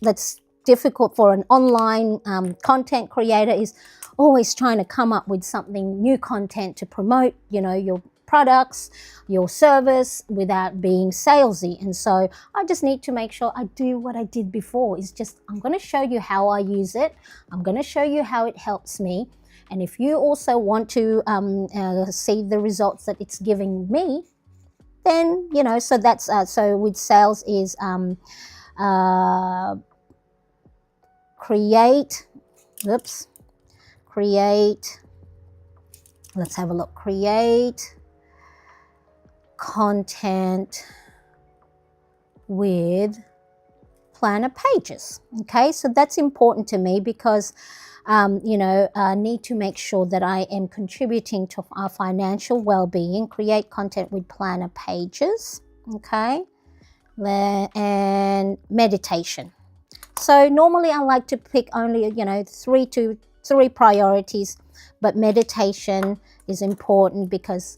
that's difficult for an online content creator is always trying to come up with something, new content to promote, your products, your service, without being salesy. And so I just need to make sure I do what I did before, is just, I'm going to show you how I use it. I'm going to show you how it helps me. And if you also want to see the results that it's giving me, then, so that's, so with sales is create, let's have a look, create content with planner pages. Okay, so that's important to me because I need to make sure that I am contributing to our financial well-being. Create content with planner pages. Okay, and meditation. So normally I like to pick only three priorities, but meditation is important because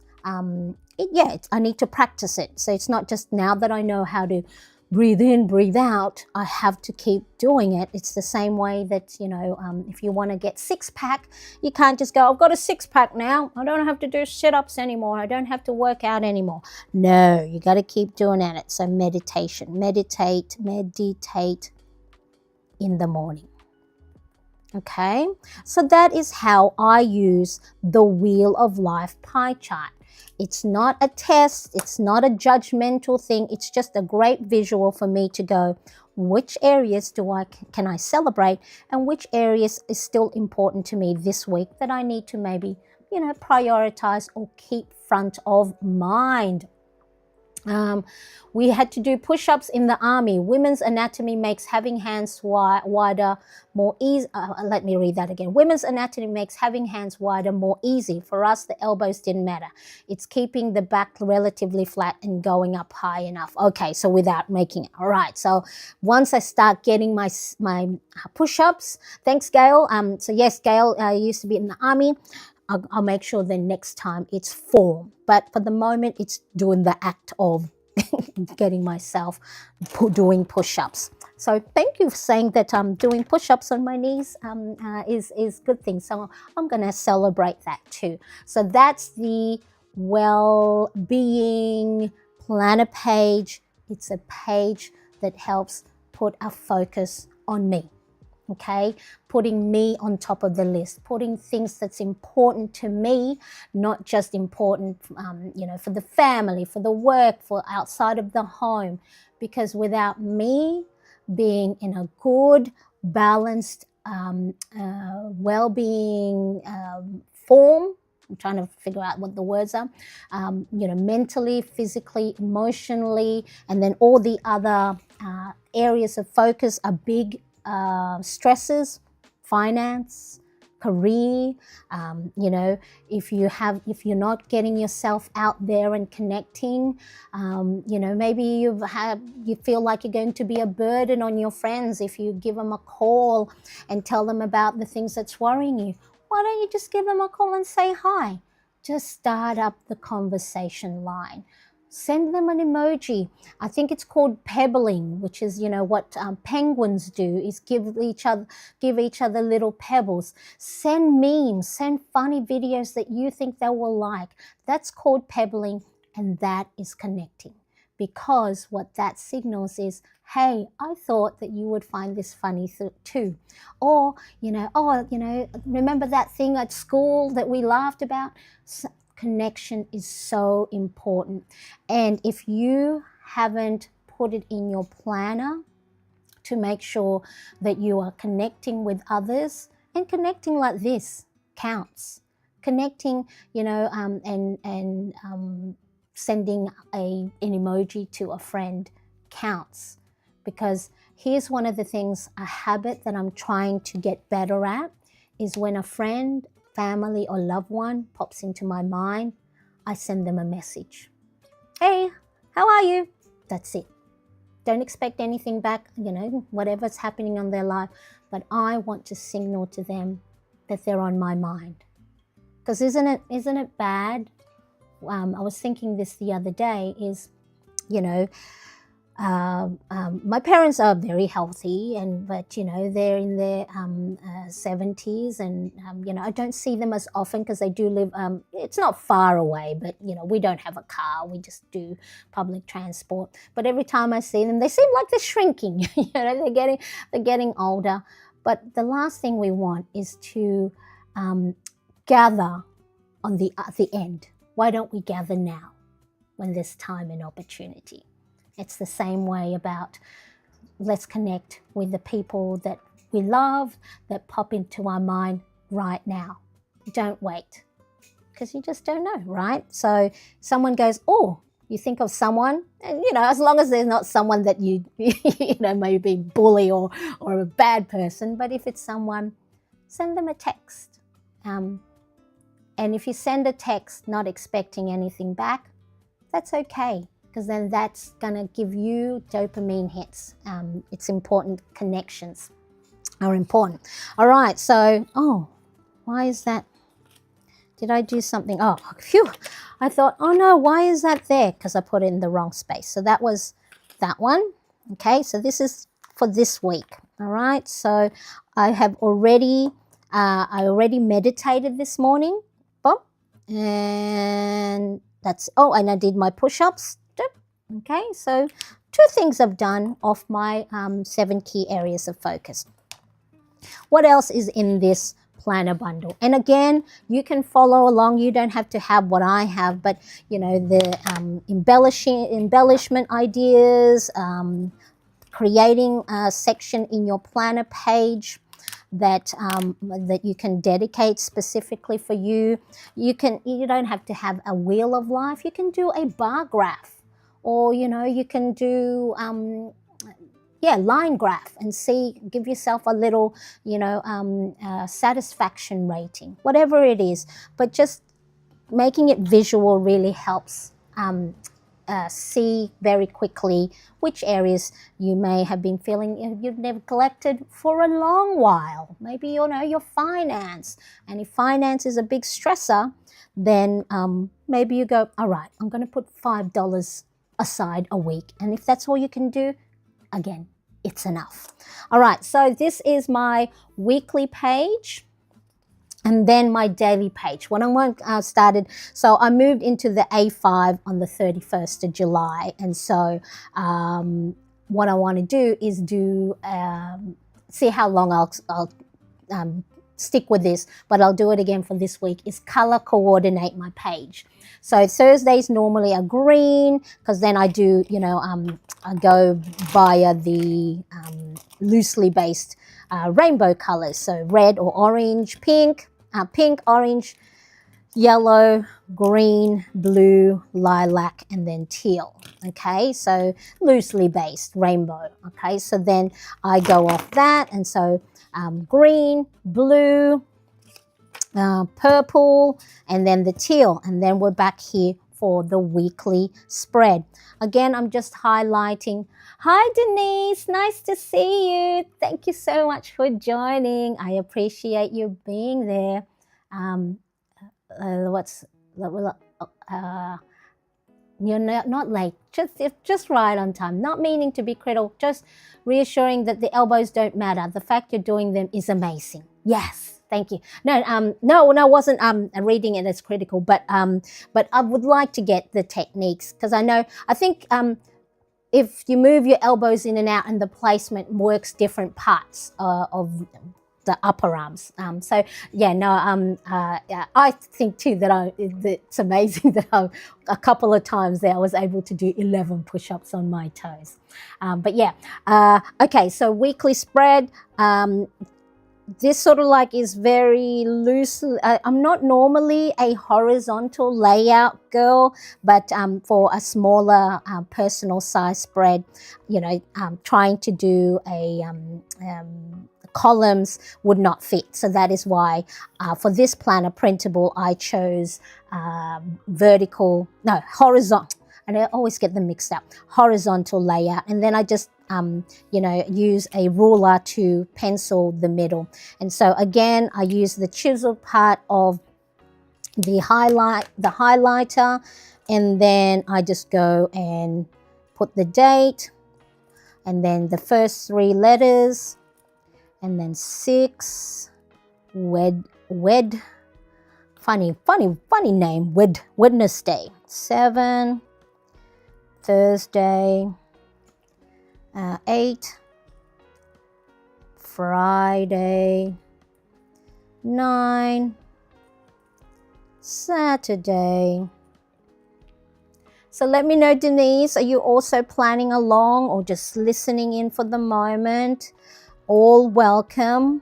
I need to practice it. So it's not just now that I know how to breathe in, breathe out, I have to keep doing it. It's the same way that, if you want to get six-pack, you can't just go, I've got a six-pack now. I don't have to do sit-ups anymore. I don't have to work out anymore. No, you got to keep doing it. So meditation, meditate in the morning. Okay, so that is how I use the Wheel of Life pie chart. It's not a test. It's not a judgmental thing. It's just a great visual for me to go, which areas can I celebrate, and which areas is still important to me this week that I need to maybe, prioritize or keep front of mind. We had to do push-ups in the army. Women's anatomy makes having hands wider more easy. Let me read that again. Women's anatomy makes having hands wider more easy. For us, the elbows didn't matter. It's keeping the back relatively flat and going up high enough. Okay, so without making it. All right, so once I start getting my push-ups, thanks, Gail. So yes, Gail used to be in the army. I'll make sure the next time it's form. But for the moment, it's doing the act of getting myself doing push-ups. So thank you for saying that doing push-ups on my knees is good thing. So I'm going to celebrate that too. So that's the well-being planner page. It's a page that helps put a focus on me. Okay, putting me on top of the list, putting things that's important to me, not just important, for the family, for the work, for outside of the home. Because without me being in a good, balanced, well-being form, I'm trying to figure out what the words are, mentally, physically, emotionally, and then all the other areas of focus are big stresses, finance, career, if you're not getting yourself out there and connecting, maybe you feel like you're going to be a burden on your friends if you give them a call and tell them about the things that's worrying you. Why don't you just give them a call and say hi? Just start up the conversation line. Send them an emoji. I think it's called pebbling, which is, what penguins do, is give each other little pebbles. Send memes, send funny videos that you think they will like. That's called pebbling, and that is connecting. because what that signals is, hey, I thought that you would find this funny too. Or, remember that thing at school that we laughed about? Connection is so important. And if you haven't put it in your planner to make sure that you are connecting with others, and connecting like this counts. Connecting, and sending an emoji to a friend counts. Because here's one of the things, a habit that I'm trying to get better at, is when a friend, family, or loved one pops into my mind, I send them a message. Hey, how are you? That's it. Don't expect anything back, whatever's happening on their life, but I want to signal to them that they're on my mind. Because isn't it bad? I was thinking this the other day is, my parents are very healthy, but they're in their 70s, and I don't see them as often because they do live. It's not far away, but we don't have a car. We just do public transport. But every time I see them, they seem like they're shrinking. They're getting older. But the last thing we want is to gather on at the end. Why don't we gather now, when there's time and opportunity? It's the same way about, let's connect with the people that we love, that pop into our mind right now. Don't wait, because you just don't know, right? So someone goes, oh, you think of someone, and as long as there's not someone that you maybe bully or a bad person, but if it's someone, send them a text. And if you send a text not expecting anything back, that's okay. Because then that's going to give you dopamine hits. It's important. Connections are important. All right, so, why is that? Did I do something? Oh, phew. I thought, oh no, why is that there? Because I put it in the wrong space. So that was that one. Okay, so this is for this week. All right, so I have already, meditated this morning. And and I did my push-ups. Okay, so 2 things I've done off my 7 key areas of focus. What else is in this planner bundle? And again, you can follow along. You don't have to have what I have, but the embellishment ideas, creating a section in your planner page that you can dedicate specifically for you. You don't have to have a wheel of life. You can do a bar graph. Or, you can do, line graph and give yourself a little, satisfaction rating, whatever it is. But just making it visual really helps see very quickly which areas you may have been feeling you've neglected for a long while. Maybe, your finance. And if finance is a big stressor, then maybe you go, all right, I'm going to put $5 aside a week, and if that's all you can do, again, it's enough. All right, so this is my weekly page, and then my daily page. When I started, so I moved into the A5 on the 31st of July, and so what I want to do is see how long I'll stick with this, but I'll do it again for this week, is color coordinate my page. So Thursdays normally are green, because then I do, I go via the loosely based rainbow colors. So red or orange, pink, orange, yellow, green, blue, lilac, and then teal. Okay, so loosely based rainbow. Okay, so then I go off that, and so green, blue, purple, and then the teal, and then we're back here for the weekly spread. Again, I'm just highlighting. Hi Denise, nice to see you. Thank you so much for joining. I appreciate you being there. You're not late, just right on time. Not meaning to be critical, just reassuring that the elbows don't matter. The fact you're doing them is amazing. Yes, thank you. No, wasn't reading it as critical, but I would like to get the techniques, because I think if you move your elbows in and out, and the placement works different parts of the upper arms. So yeah, no, yeah, I think too that it's amazing that a couple of times there I was able to do 11 push-ups on my toes. But yeah, okay, so weekly spread. This sort of like is very loose. I'm not normally a horizontal layout girl, but for a smaller personal size spread, you know, trying to do a columns would not fit. So that is why for this planner printable, I chose horizontal. And I always get them mixed up, horizontal layout. And then I just, you know, use a ruler to pencil the middle. And so again, I use the chisel part of the highlighter, and then I just go and put the date, and then the first 3 letters, and then 6, funny name, Wednesday, 7, Thursday, 8, Friday, 9, Saturday. So let me know, Denise, are you also planning along or just listening in for the moment? All welcome.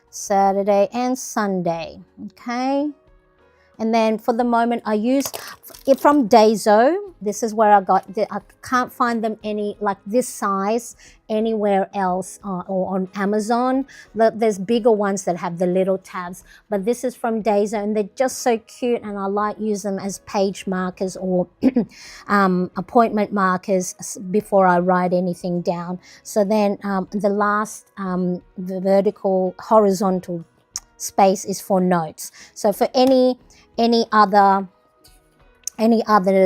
Saturday and Sunday, okay? And then for the moment, I use it from Daiso. This is where I can't find them any like this size anywhere else or on Amazon. There's bigger ones that have the little tabs, but this is from Daiso, and they're just so cute, and I like use them as page markers or appointment markers before I write anything down. So then the last the vertical horizontal space is for notes. So for any other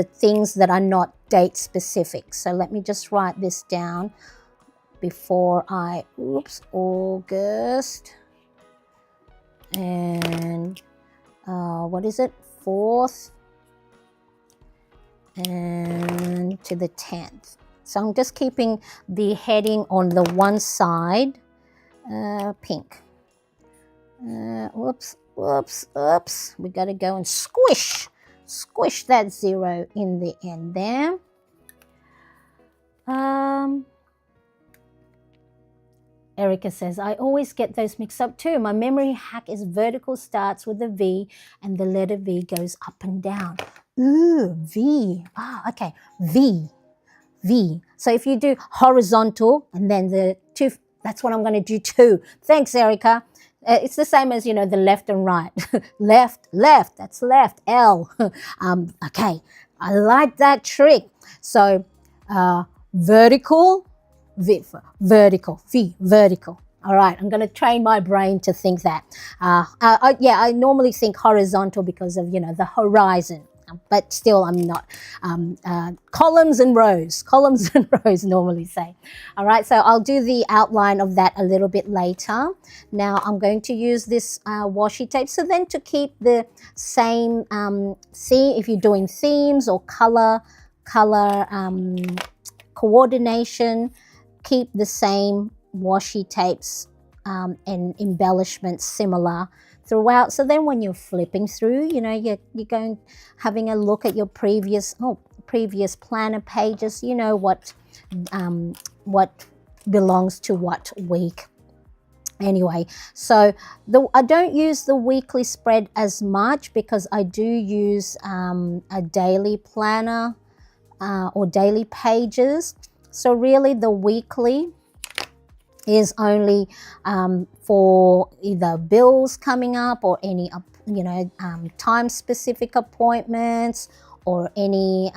things that are not date specific. So let me just write this down before I, August, and what is it, 4th and to the 10th. So I'm just keeping the heading on the one side, pink. Whoops, we got to go and squish that 0 in the end there. Erica says, I always get those mixed up too. My memory hack is vertical starts with a V and the letter V goes up and down. Ooh, V. Okay, V. So if you do horizontal and then the 2, that's what I'm going to do too. Thanks, Erica. It's the same as, you know, the left and right. left, that's left, L. Okay, I like that trick. So vertical, V, vertical. All right, I'm going to train my brain to think that. I normally think horizontal because of, you know, the horizon. But still, I'm not. Columns and rows normally say. All right, so I'll do the outline of that a little bit later. Now I'm going to use this washi tape. So then to keep the same theme, if you're doing themes or color coordination, keep the same washi tapes and embellishments similar throughout. So then when you're flipping through, you know, you're going having a look at your previous planner pages, you know what belongs to what week. Anyway, so I don't use the weekly spread as much because I do use a daily planner or daily pages. So really the weekly is only for either bills coming up or any, you know, time-specific appointments or any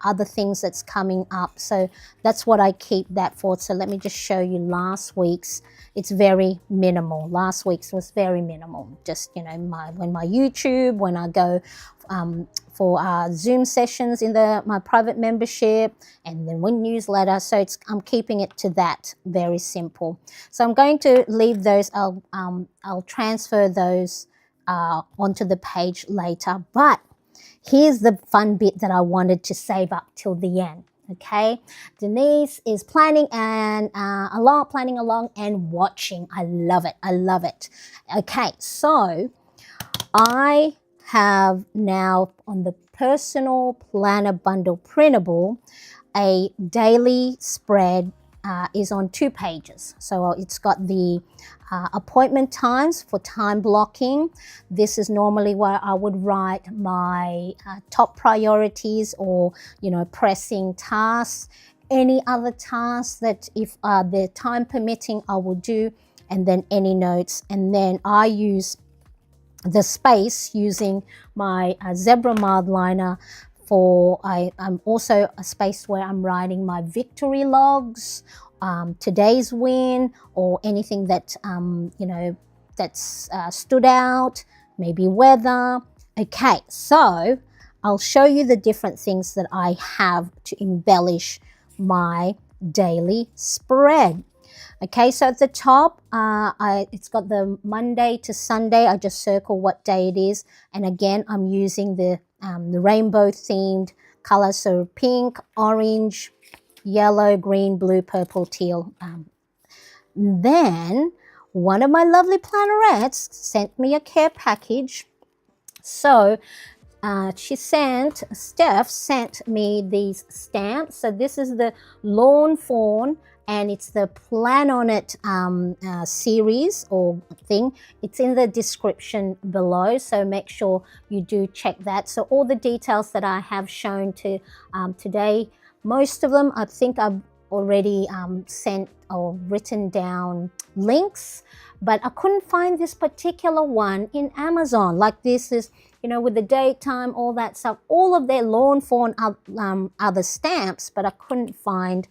other things that's coming up. So that's what I keep that for. So let me just show you last week's. It's very minimal. Last week's was very minimal. Just, you know, my YouTube, when I go for Zoom sessions in my private membership, and then one newsletter. So I'm keeping it to that, very simple. So I'm going to leave those. I'll transfer those onto the page later. But here's the fun bit that I wanted to save up till the end. Okay, Denise is planning along and watching. I love it. I love it. Okay, so I have now on the personal planner bundle printable, a daily spread is on 2 pages. So it's got the appointment times for time blocking. This is normally where I would write my top priorities or, pressing tasks, any other tasks that if the time permitting I will do, and then any notes. And then I use the space using my zebra mildliner for I'm also a space where I'm writing my victory logs, today's win, or anything that that's stood out, maybe weather. Okay, so I'll show you the different things that I have to embellish my daily spread. Okay, so at the top, it's got the Monday to Sunday. I just circle what day it is. And again, I'm using the rainbow themed colors. So pink, orange, yellow, green, blue, purple, teal. Then one of my lovely plannerettes sent me a care package. So Steph sent me these stamps. So this is the Lawn Fawn, and it's the Plan On It series or thing. It's in the description below, so make sure you do check that. So all the details that I have shown to today, most of them I think I've already sent or written down links, but I couldn't find this particular one in Amazon. Like this is, with the date, time, all that stuff, all of their Lawn Fawn other stamps, but I couldn't find.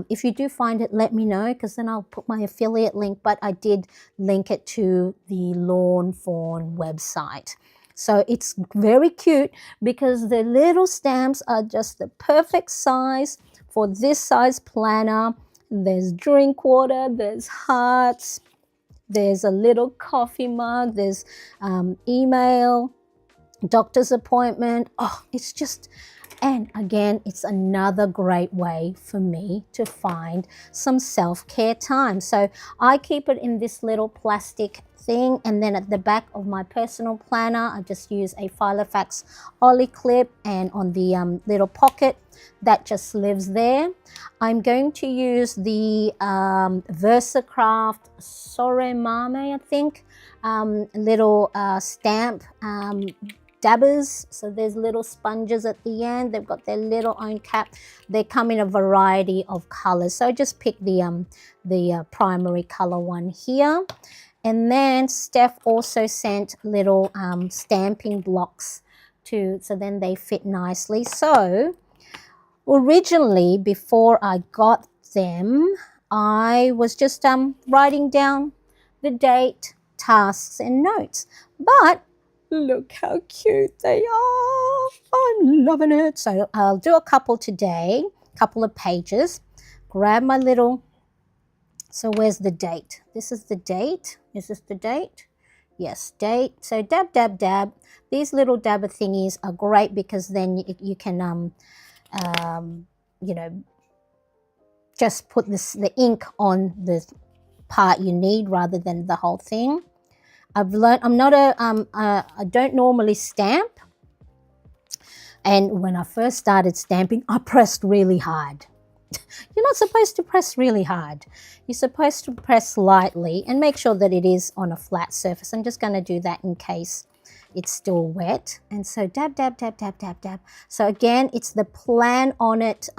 If you do find it, let me know, because then I'll put my affiliate link, but I did link it to the Lawn Fawn website. So it's very cute because the little stamps are just the perfect size for this size planner. There's drink water, there's hearts, there's a little coffee mug, there's email, doctor's appointment. Oh, it's just, and again, it's another great way for me to find some self-care time. So I keep it in this little plastic thing, and then at the back of my personal planner, I just use a Filofax Ollie clip, and on the little pocket that just lives there, I'm going to use the VersaCraft Soremame, I think, little stamp dabbers. So there's little sponges at the end. They've got their little own cap. They come in a variety of colors. So I just picked the primary color one here. And then Steph also sent little stamping blocks too, so then they fit nicely. So originally, before I got them, I was just writing down the date, tasks, and notes. But look how cute they are. I'm loving it. So I'll do a couple today, couple of pages. Grab my little, so where's the date? This is the date. Is this the date? Yes, date. So dab, dab, dab. These little dabber thingies are great because then you can, just put the ink on the part you need rather than the whole thing. I've learned I don't normally stamp. And when I first started stamping, I pressed really hard. You're not supposed to press really hard. You're supposed to press lightly and make sure that it is on a flat surface. I'm just going to do that in case it's still wet. And so dab, dab, dab, dab, dab, dab. So again, it's the Plan On It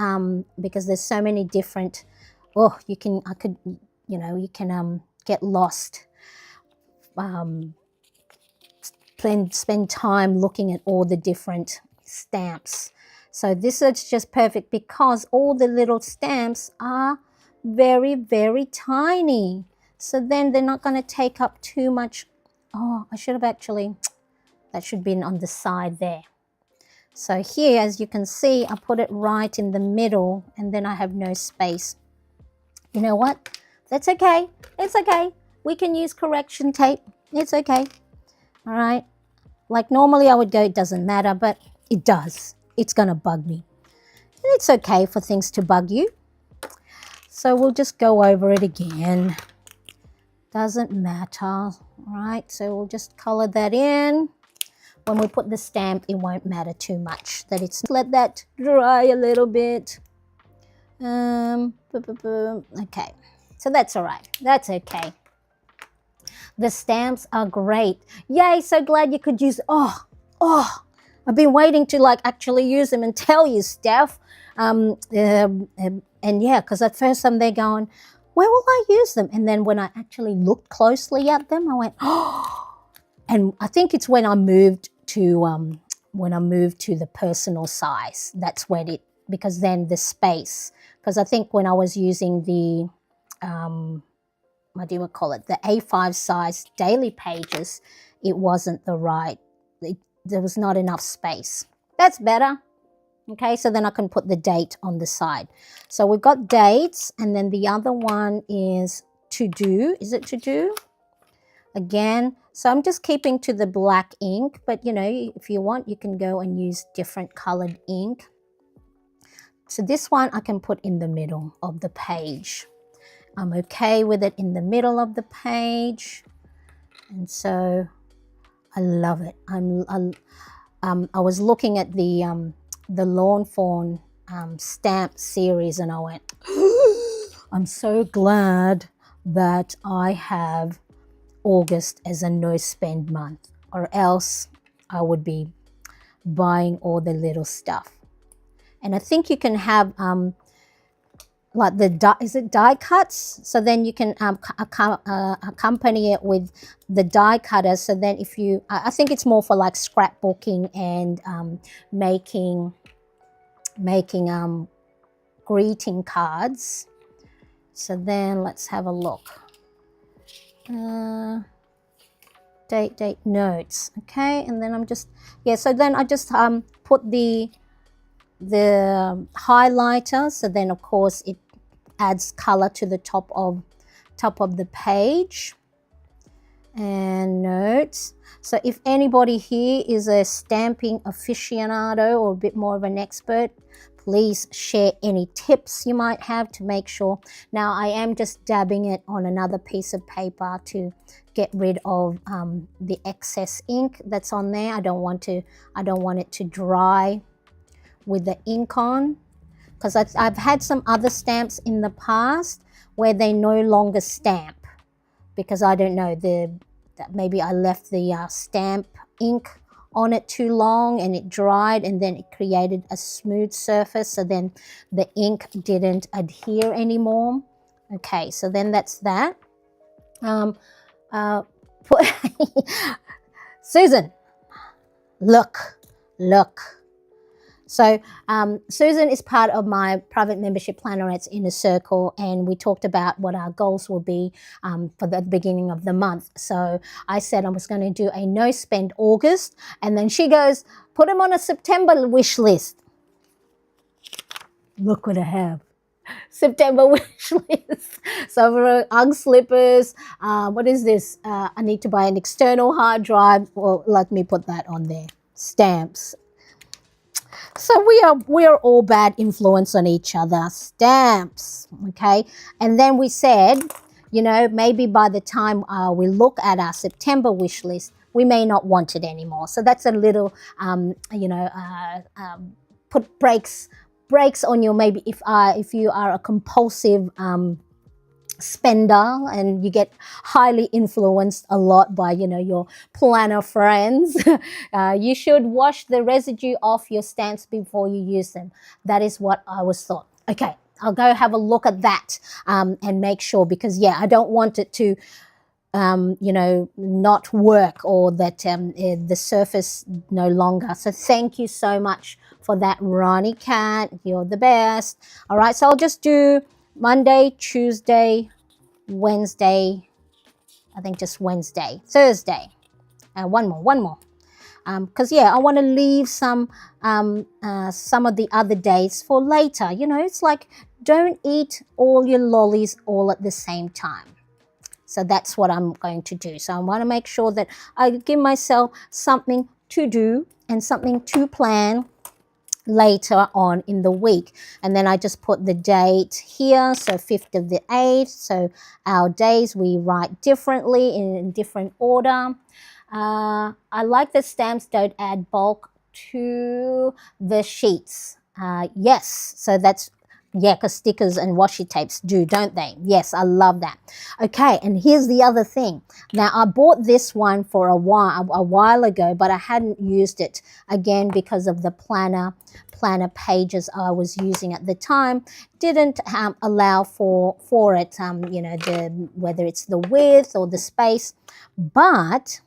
because there's so many different, you can get lost. Spend time looking at all the different stamps. So this is just perfect because all the little stamps are very, very tiny. So then they're not going to take up too much. Oh, I should have actually, that should be on the side there. So here, as you can see, I put it right in the middle and then I have no space. You know what? That's okay. It's okay. We can use correction tape. It's okay. All right. Like normally I would go, it doesn't matter, but it does. It's going to bug me. And it's okay for things to bug you. So we'll just go over it again. Doesn't matter, right? So we'll just color that in. When we put the stamp, it won't matter too much. That it's let that dry a little bit. Okay, so that's all right. That's okay. The stamps are great. Yay, so glad you could use, I've been waiting to like actually use them and tell you, Steph. And yeah, because at first I'm there going, where will I use them? And then when I actually looked closely at them, I went, oh. And I think it's when I moved to the personal size. That's when it, because then the space, because I think when I was using the, what do you call it, the A5 size daily pages, it wasn't the right, there was not enough space. That's better. Okay, so then I can put the date on the side. So we've got dates, and then the other one is to do. Is it to do? Again, so I'm just keeping to the black ink, but you know, if you want, you can go and use different colored ink. So this one I can put in the middle of the page. I'm okay with it in the middle of the page. And so I love it. I was looking at the Lawn Fawn stamp series, and I went, I'm so glad that I have August as a no spend month, or else I would be buying all the little stuff. And I think you can have like the die cuts, so then you can accompany it with the die cutter. So then if you, I think it's more for like scrapbooking and making greeting cards. So then let's have a look. Date notes, okay, and then I'm just, yeah, so then I just put the highlighter, so then of course it adds color to the top of the page. And notes. So if anybody here is a stamping aficionado or a bit more of an expert, please share any tips you might have to make sure. Now I am just dabbing it on another piece of paper to get rid of the excess ink that's on there. I don't want it to dry with the ink on, because I've had some other stamps in the past where they no longer stamp, because I don't know, that maybe I left the stamp ink on it too long and it dried, and then it created a smooth surface, so then the ink didn't adhere anymore. Okay, so then that's that. Susan, look. So Susan is part of my private membership Plannerettes Inner Circle, and we talked about what our goals will be for the beginning of the month. So I said I was going to do a no spend August, and then she goes, put them on a September wish list. Look what I have. September wish list. So for UGG slippers, what is this? I need to buy an external hard drive. Well, let me put that on there. Stamps. So we are all bad influence on each other. Stamps, okay? And then we said, you know, maybe by the time we look at our September wish list, we may not want it anymore. So that's a little, put brakes on you. Maybe if you are a compulsive spender and you get highly influenced a lot by, you know, your planner friends, you should wash the residue off your stamps before you use them. That is what I was thought. Okay, I'll go have a look at that and make sure, because yeah, I don't want it to not work, or that the surface no longer. So thank you so much for that, Ronnie Cat. You're the best. All right, so I'll just do Monday, Tuesday, Wednesday, I think just Wednesday, Thursday, one more. Because yeah, I want to leave some of the other days for later. You know, it's like, don't eat all your lollies all at the same time. So that's what I'm going to do. So I want to make sure that I give myself something to do and something to plan later on in the week. And then I just put the date here, so 5th of the 8th. So our days we write differently in different order. I like that stamps don't add bulk to the sheets. Yes, so that's, yeah, because stickers and washi tapes do, don't they? Yes, I love that. Okay, and here's the other thing. Now, I bought this one for a while ago, but I hadn't used it again because of the planner pages I was using at the time didn't allow for it, you know, whether it's the width or the space. But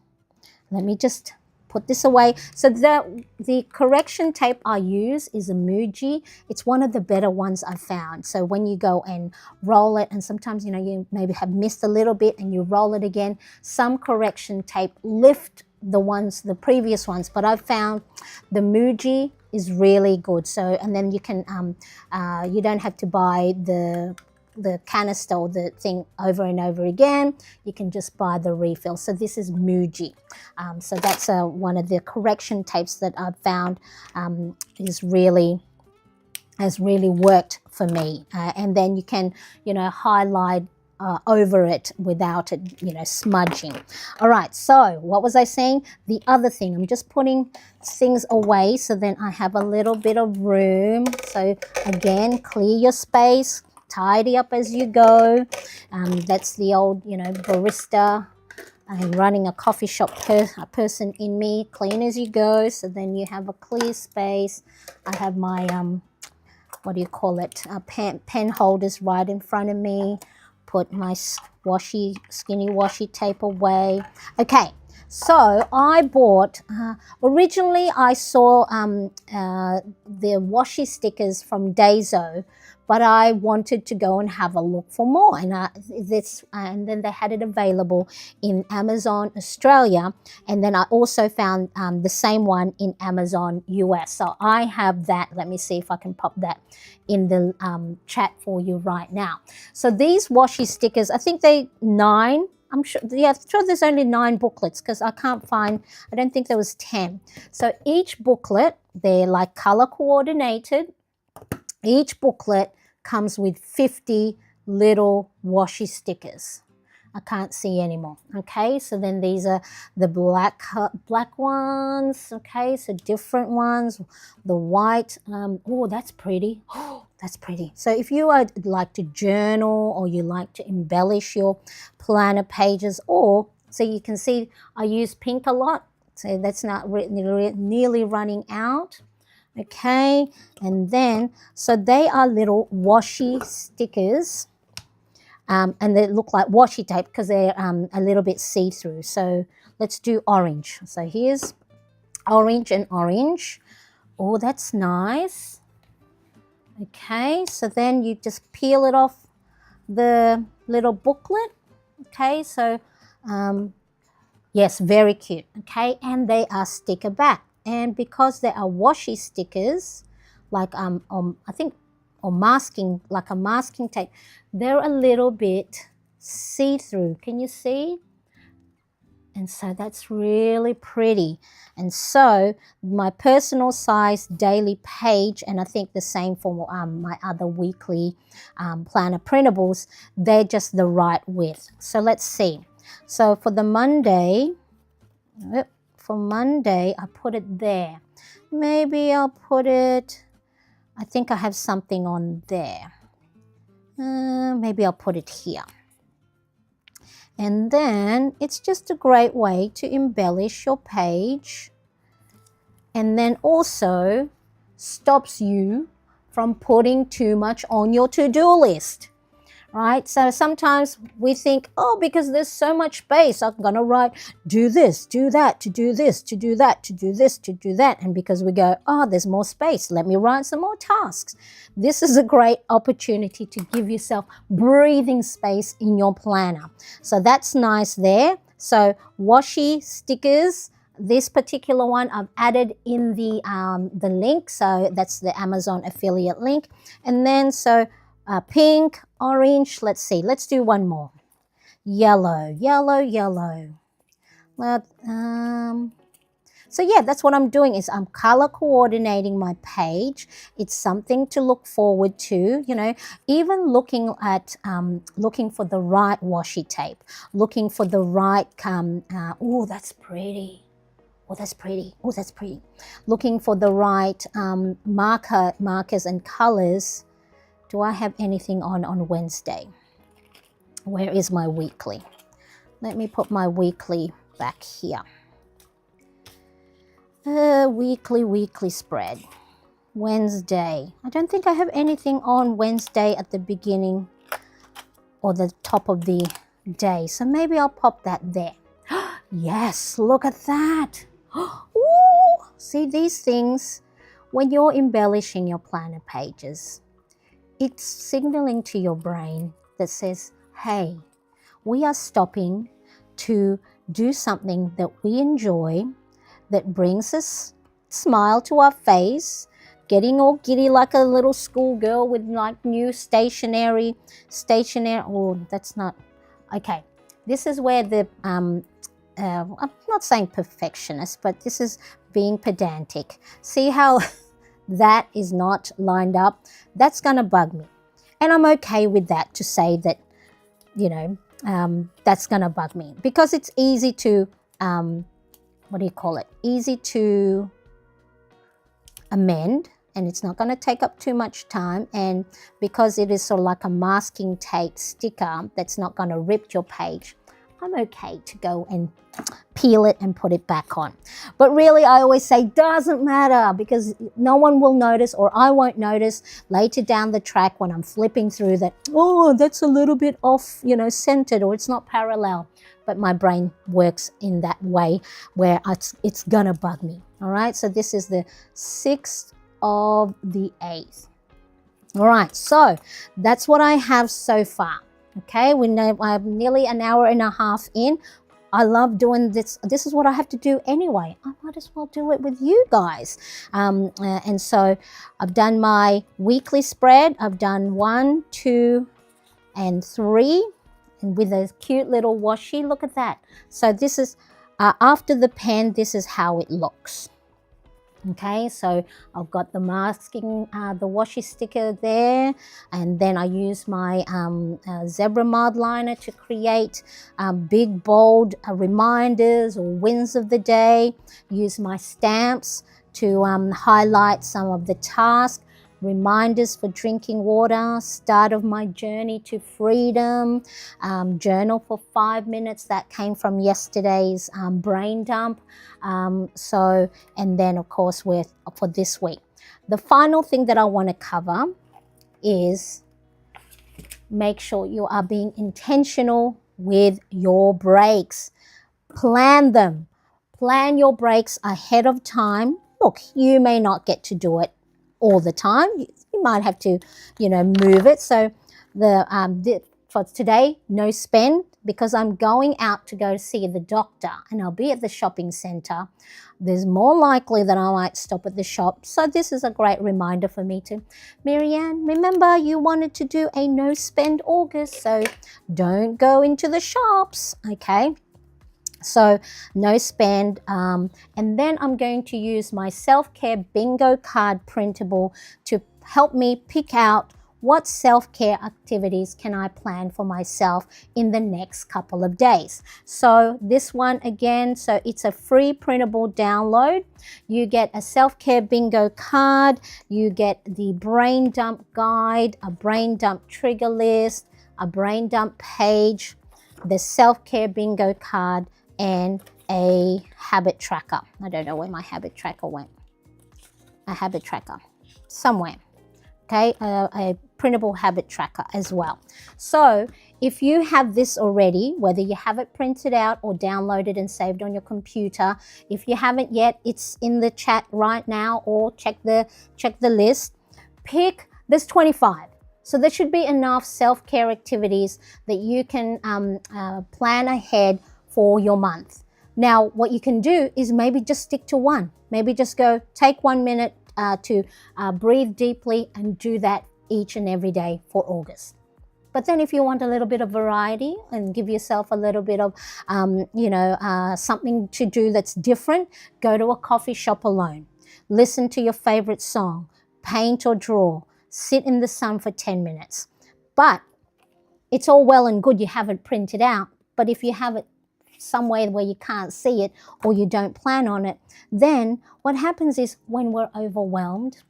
let me just put this away. So the correction tape I use is a Muji. It's one of the better ones I've found. So when you go and roll it, and sometimes, you know, you maybe have missed a little bit and you roll it again, some correction tape lift the previous ones, but I've found the Muji is really good. So, and then you can, you don't have to buy the canister or the thing over and over again. You can just buy the refill. So this is Muji. So that's one of the correction tapes that I've found has really worked for me. And then you can, you know, highlight over it without it, you know, smudging. All right, so what was I saying? The other thing, I'm just putting things away so then I have a little bit of room. So again, clear your space, tidy up as you go. That's the old, you know, barista and running a coffee shop person in me. Clean as you go, so then you have a clear space. I have my what do you call it, pen holders right in front of me. Put my skinny washi tape away. Okay, so I bought, originally I saw the washi stickers from Daiso, but I wanted to go and have a look for more. And then they had it available in Amazon Australia. And then I also found the same one in Amazon US. So I have that. Let me see if I can pop that in the chat for you right now. So these washi stickers, I think they 9. I'm sure, yeah, I'm sure there's only 9 booklets because I don't think there was 10. So each booklet, they're like color coordinated. Each booklet comes with 50 little washi stickers. I can't see anymore. Okay, so then these are the black ones. Okay, so different ones. The white. Oh, that's pretty. Oh, that's pretty. So if you would like to journal or you like to embellish your planner pages, or so you can see I use pink a lot. So that's not nearly running out. Okay, and then, so they are little washi stickers, and they look like washi tape because they're a little bit see-through. So let's do orange. So here's orange and orange. Oh, that's nice. Okay, so then you just peel it off the little booklet. Okay, so yes, very cute. Okay, and they are sticker back. And because they are washi stickers, like I think, or masking, like a masking tape, they're a little bit see-through. Can you see? And so that's really pretty. And so my personal size daily page, and I think the same for my other weekly planner printables, they're just the right width. So let's see. So for the Monday, I put it there. Maybe I'll put it, I think I have something on there. Maybe I'll put it here. And then it's just a great way to embellish your page. And then also stops you from putting too much on your to-do list. Right? So sometimes we think, oh, because there's so much space, I'm going to write, do this, do that, to do this, to do that, to do this, to do that. And because we go, oh, there's more space, let me write some more tasks. This is a great opportunity to give yourself breathing space in your planner. So that's nice there. So washi stickers, this particular one I've added in the link. So that's the Amazon affiliate link. And then so pink, orange, let's see, let's do one more. Yellow, yellow, yellow. So yeah, that's what I'm doing, is I'm color coordinating my page. It's something to look forward to, you know, even looking at, looking for the right washi tape, looking for the right, oh, that's pretty. Oh, that's pretty. Oh, that's pretty. Looking for the right markers and colors. Do I have anything on Wednesday? Where is my weekly? Let me put my weekly back here. Weekly spread. Wednesday. I don't think I have anything on Wednesday at the beginning or the top of the day. So maybe I'll pop that there. Yes, look at that. Ooh, see these things, when you're embellishing your planner pages, it's signaling to your brain that says, hey, we are stopping to do something that we enjoy, that brings us smile to our face, getting all giddy like a little schoolgirl with like new stationery. Oh, that's not, okay. This is where the, I'm not saying perfectionist, but this is being pedantic. See how that is not lined up? That's going to bug me. And I'm okay with that, to say that, you know, that's going to bug me, because it's easy to, what do you call it? Easy to amend, and it's not going to take up too much time. And because it is sort of like a masking tape sticker that's not going to rip your page, I'm okay to go and peel it and put it back on. But really, I always say, doesn't matter, because no one will notice, or I won't notice later down the track when I'm flipping through that, oh, that's a little bit off, you know, centered, or it's not parallel. But my brain works in that way where it's gonna bug me. All right, so this is the 6th of the 8th. All right, so that's what I have so far. Okay, I'm nearly an hour and a half in. I love doing this. This is what I have to do anyway. I might as well do it with you guys. And so I've done my weekly spread. I've done 1, 2, and 3. And with a cute little washi, look at that. So this is, after the pen, this is how it looks. Okay, so I've got the masking, the washi sticker there, and then I use my zebra mud liner to create big, bold reminders or wins of the day. Use my stamps to highlight some of the tasks. Reminders for drinking water, start of my journey to freedom, journal for 5 minutes. That came from yesterday's brain dump. And then of course for this week. The final thing that I want to cover is make sure you are being intentional with your breaks. Plan them. Plan your breaks ahead of time. Look, you may not get to do it all the time. You might have to, you know, move it. So for today, no spend, because I'm going out to go see the doctor and I'll be at the shopping center. There's more likely that I might stop at the shop. So this is a great reminder for me to, Marianne, remember you wanted to do a no spend August, so don't go into the shops, okay? So no spend, and then I'm going to use my self-care bingo card printable to help me pick out what self-care activities can I plan for myself in the next couple of days. So this one again, so it's a free printable download. You get a self-care bingo card, you get the brain dump guide, a brain dump trigger list, a brain dump page, the self-care bingo card, and a habit tracker. I don't know where my habit tracker went. A habit tracker somewhere. Okay, a printable habit tracker as well. So if you have this already, whether you have it printed out or downloaded and saved on your computer, if you haven't yet, it's in the chat right now, or check the list. There's 25. So there should be enough self-care activities that you can plan ahead for your month. Now, what you can do is maybe just stick to one. Maybe just go take 1 minute to breathe deeply and do that each and every day for August. But then if you want a little bit of variety and give yourself a little bit of, something to do that's different, go to a coffee shop alone. Listen to your favorite song, paint or draw, sit in the sun for 10 minutes. But it's all well and good you have it printed out, but if you have it somewhere where you can't see it or you don't plan on it, then what happens is when we're overwhelmed,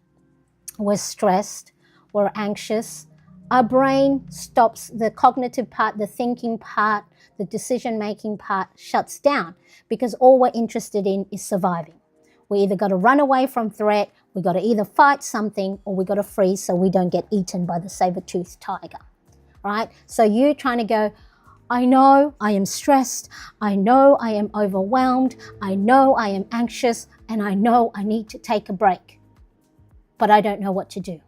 we're stressed, we're anxious, our brain stops, the cognitive part, the thinking part, the decision-making part shuts down because all we're interested in is surviving. We either got to run away from threat, we got to either fight something, or we got to freeze so we don't get eaten by the saber-toothed tiger, right? So you're trying to go, I know I am stressed, I know I am overwhelmed, I know I am anxious, and I know I need to take a break, but I don't know what to do.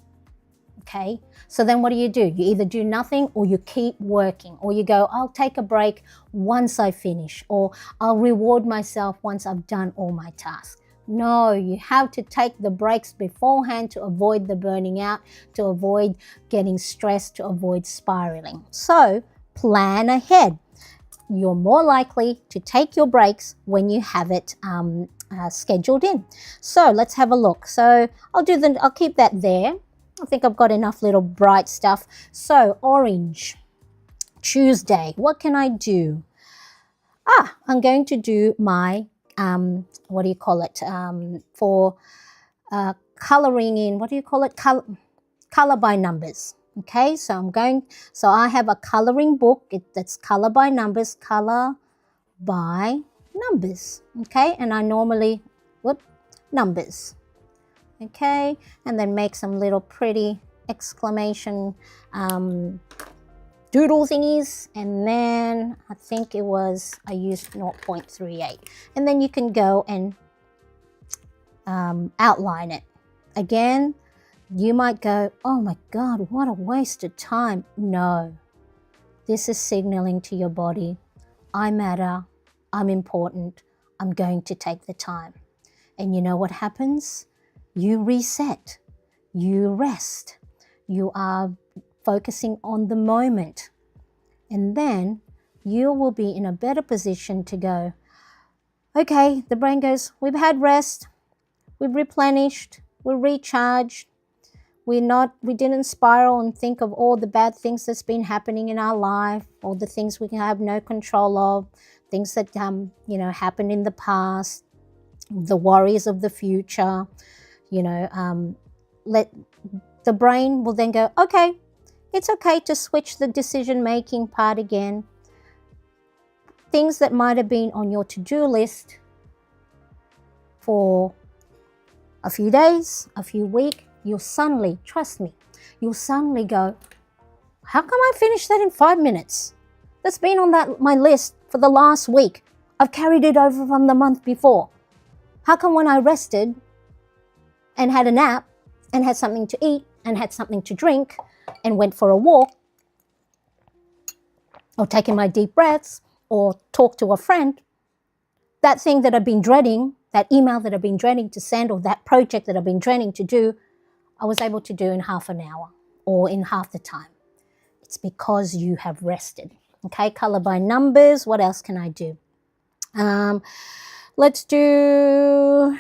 Okay, so then what do? You either do nothing or you keep working, or you go, I'll take a break once I finish, or I'll reward myself once I've done all my tasks. No, you have to take the breaks beforehand to avoid the burning out, to avoid getting stressed, to avoid spiraling. So plan ahead. You're more likely to take your breaks when you have it scheduled in. So let's have a look. So I'll keep that there. I think I've got enough little bright stuff. So orange, Tuesday, what can I do? I'm going to do my, for coloring in, color by numbers. Okay, so I have a coloring book that's color by numbers, okay, and I normally, numbers. Okay, and then make some little pretty exclamation doodle thingies, and then I used 0.38, and then you can go and outline it. Again, you might go, oh my God, what a waste of time. No, this is signaling to your body, I matter, I'm important, I'm going to take the time. And you know what happens? You reset, you rest, you are focusing on the moment, and then you will be in a better position to go, okay, the brain goes, we've had rest, we've replenished, we're recharged, we didn't spiral and think of all the bad things that's been happening in our life, all the things we have no control of, things that happened in the past, the worries of the future. Let the brain will then go, okay, it's okay to switch the decision-making part again. Things that might have been on your to-do list for a few days, a few weeks, trust me, you'll suddenly go, how come I finished that in 5 minutes? That's been on my list for the last week. I've carried it over from the month before. How come when I rested and had a nap and had something to eat and had something to drink and went for a walk or taken my deep breaths or talked to a friend, that thing that I've been dreading, that email that I've been dreading to send, or that project that I've been dreading to do, I was able to do in half an hour or in half the time. It's because you have rested. Okay, color by numbers. What else can I do? Let's do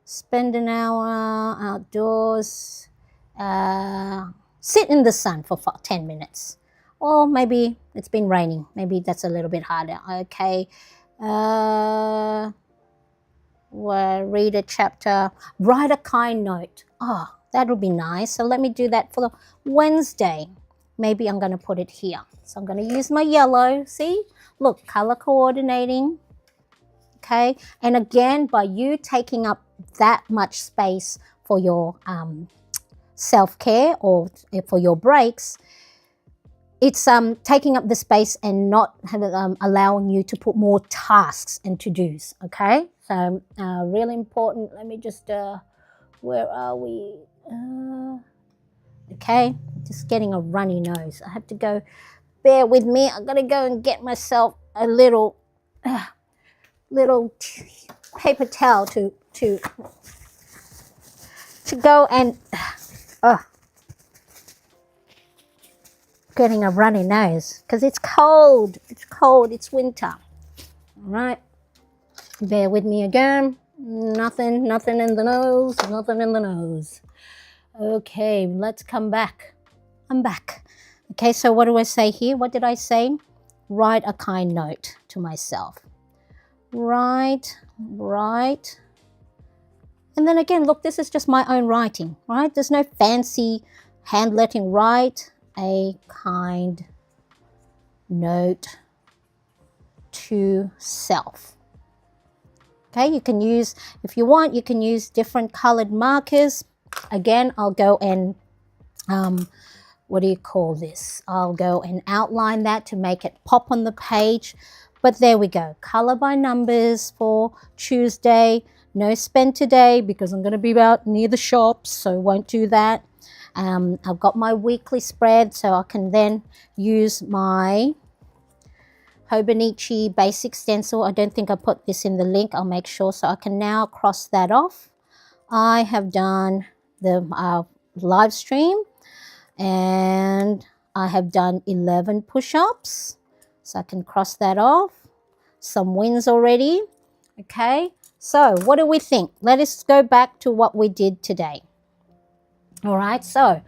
spend an hour outdoors, sit in the sun for 10 minutes. Or maybe it's been raining. Maybe that's a little bit harder. Okay. Read a chapter. Write a kind note. That would be nice. So let me do that for the Wednesday. Maybe I'm going to put it here. So I'm going to use my yellow. See? Look, color coordinating. Okay. And again, by you taking up that much space for your self-care or for your breaks, it's taking up the space and not allowing you to put more tasks and to-dos, okay? So really important. Let me just, where are we? Okay, just getting a runny nose. I have to go, bear with me. I'm going to go and get myself a little paper towel to go and getting a runny nose because it's cold. It's cold. It's winter. All right. Bear with me again. Nothing in the nose. Nothing in the nose. Okay, let's come back. I'm back. Okay, so what do I say here? What did I say? Write a kind note to myself. Write. And then again, look, this is just my own writing, right? There's no fancy handwriting. Write a kind note to self. Okay, you can use, if you want, you can use different colored markers. Again, I'll go and, what do you call this? I'll go and outline that to make it pop on the page. But there we go. Color by numbers for Tuesday. No spend today because I'm going to be out near the shops, so won't do that. I've got my weekly spread, so I can then use my Hobonichi basic stencil. I don't think I put this in the link. I'll make sure. So I can now cross that off. I have done the live stream and I have done 11 push-ups. So I can cross that off. Some wins already. Okay. So what do we think? Let us go back to what we did today. All right. So,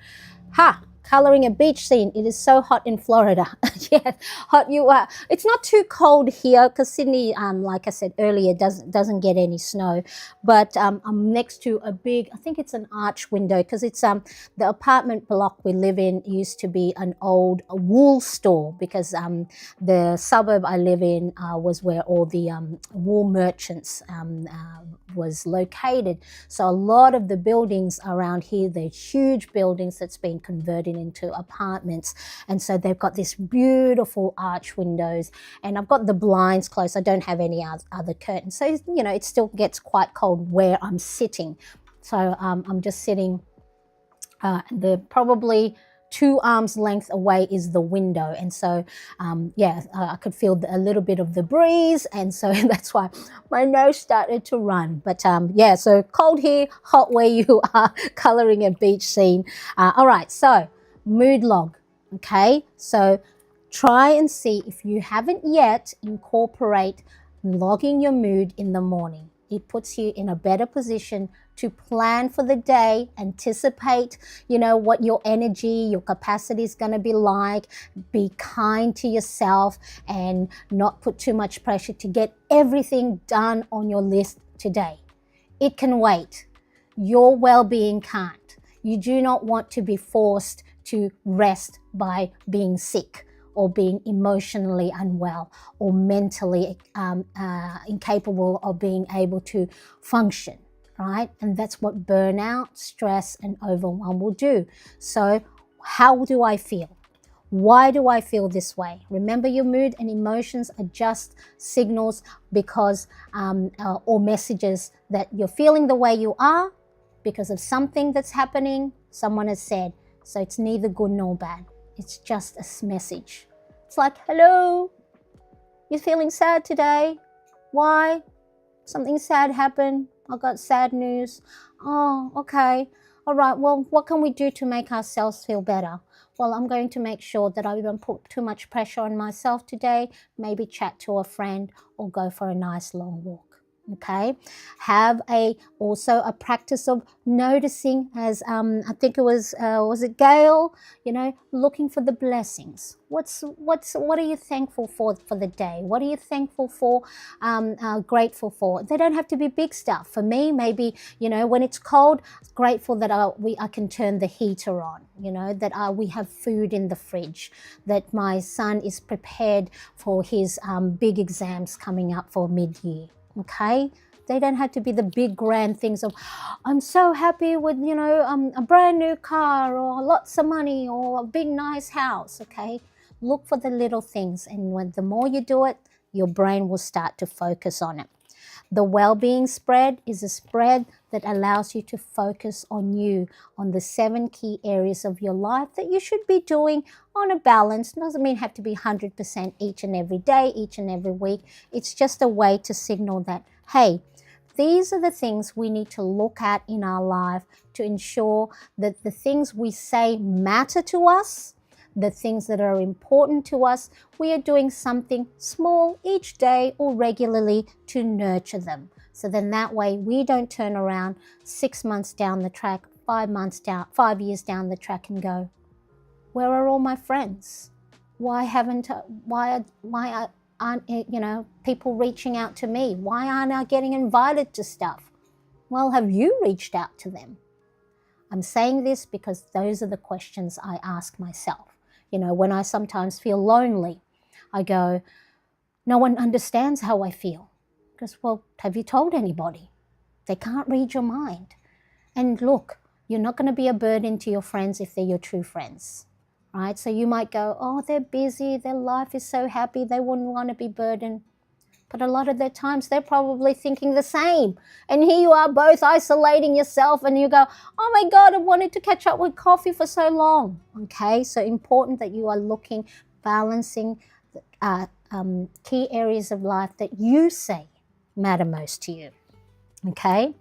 coloring a beach scene. It is so hot in Florida. Yes, hot you are. It's not too cold here because Sydney, like I said earlier, doesn't get any snow. But I'm next to a big, I think it's an arch window because it's the apartment block we live in used to be an old wool store because the suburb I live in was where all the wool merchants was located. So a lot of the buildings around here, they're huge buildings that's been converted into apartments, and so they've got this beautiful arch windows, and I've got the blinds closed. I don't have any other curtains, so you know it still gets quite cold where I'm sitting. So I'm just sitting probably 2 arms length away is the window, and so I could feel a little bit of the breeze, and so that's why my nose started to run. But so cold here, hot where you are, coloring a beach scene. All right, so mood log. Okay, so try and see if you haven't yet incorporate logging your mood in the morning. It puts you in a better position to plan for the day, anticipate, what your energy, your capacity is going to be like, be kind to yourself and not put too much pressure to get everything done on your list today. It can wait. Your well-being can't. You do not want to be forced to rest by being sick or being emotionally unwell or mentally incapable of being able to function, right? And that's what burnout, stress, and overwhelm will do. So how do I feel? Why do I feel this way? Remember, your mood and emotions are just signals because or messages that you're feeling the way you are because of something that's happening, someone has said. So it's neither good nor bad. It's just a message. It's like, hello, you're feeling sad today. Why? Something sad happened. I got sad news. Oh, okay. All right, well, what can we do to make ourselves feel better? Well, I'm going to make sure that I don't put too much pressure on myself today. Maybe chat to a friend or go for a nice long walk. Okay, have also a practice of noticing, as I think it was it Gail, looking for the blessings. What are you thankful for the day? What are you thankful for, grateful for? They don't have to be big stuff. For me, maybe, when it's cold, grateful that I can turn the heater on, that we have food in the fridge, that my son is prepared for his big exams coming up for mid-year. Okay, they don't have to be the big grand things of I'm so happy with a brand new car or lots of money or a big nice house. Okay, look for the little things, and the more you do it, your brain will start to focus on it. The well-being spread is a spread that allows you to focus on you, on the 7 key areas of your life that you should be doing on a balance. Doesn't mean have to be 100% each and every day, each and every week. It's just a way to signal that, hey, these are the things we need to look at in our life to ensure that the things we say matter to us, the things that are important to us, we are doing something small each day or regularly to nurture them. So then that way we don't turn around 6 months down the track, 5 years down the track and go, where are all my friends? Why aren't people reaching out to me? Why aren't I getting invited to stuff? Well, have you reached out to them? I'm saying this because those are the questions I ask myself. When I sometimes feel lonely, I go, no one understands how I feel. Because, well, have you told anybody? They can't read your mind. And look, you're not going to be a burden to your friends if they're your true friends, right? So you might go, oh, they're busy, their life is so happy, they wouldn't want to be burdened. But a lot of the times they're probably thinking the same. And here you are both isolating yourself and you go, oh my God, I wanted to catch up with coffee for so long. Okay, so important that you are balancing key areas of life that you say matter most to you. Okay?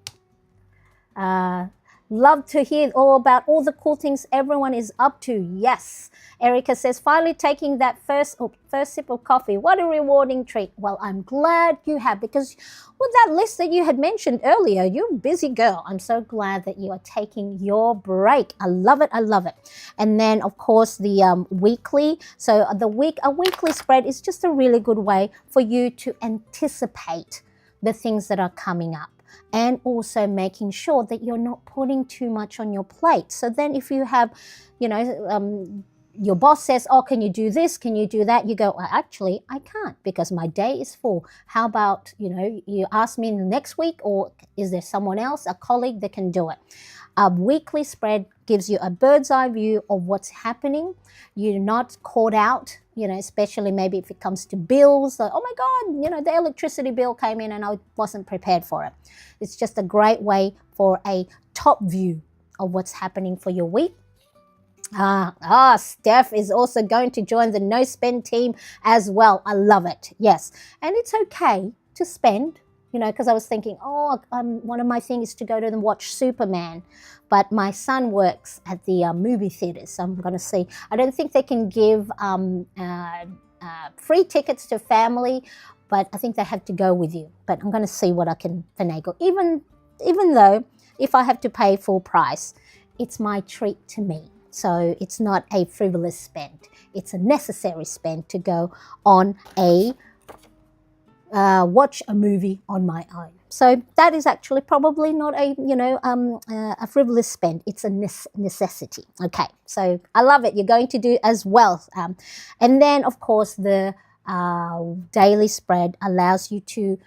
Love to hear all about all the cool things everyone is up to. Yes. Erica says, finally taking that first sip of coffee. What a rewarding treat. Well, I'm glad you have, because with that list that you had mentioned earlier, you're a busy girl. I'm so glad that you are taking your break. I love it. I love it. And then, of course, the weekly. So a weekly spread is just a really good way for you to anticipate the things that are coming up. And also making sure that you're not putting too much on your plate. So then if you have, your boss says, oh, can you do this? Can you do that? You go, well, actually, I can't because my day is full. How about, you ask me next week, or is there someone else, a colleague that can do it? A weekly spread gives you a bird's eye view of what's happening. You're not caught out, especially maybe if it comes to bills. Like, oh my God, the electricity bill came in and I wasn't prepared for it. It's just a great way for a top view of what's happening for your week. Steph is also going to join the No Spend team as well. I love it. Yes. And it's okay to spend, because I was thinking, one of my things is to go to and watch Superman. But my son works at the movie theaters, so I'm going to see. I don't think they can give free tickets to family, but I think they have to go with you. But I'm going to see what I can finagle. Even though if I have to pay full price, it's my treat to me. So it's not a frivolous spend. It's a necessary spend to go on watch a movie on my own. So that is actually probably not a frivolous spend. It's a necessity. Okay, so I love it. You're going to do as well. And then, of course, the daily spread allows you to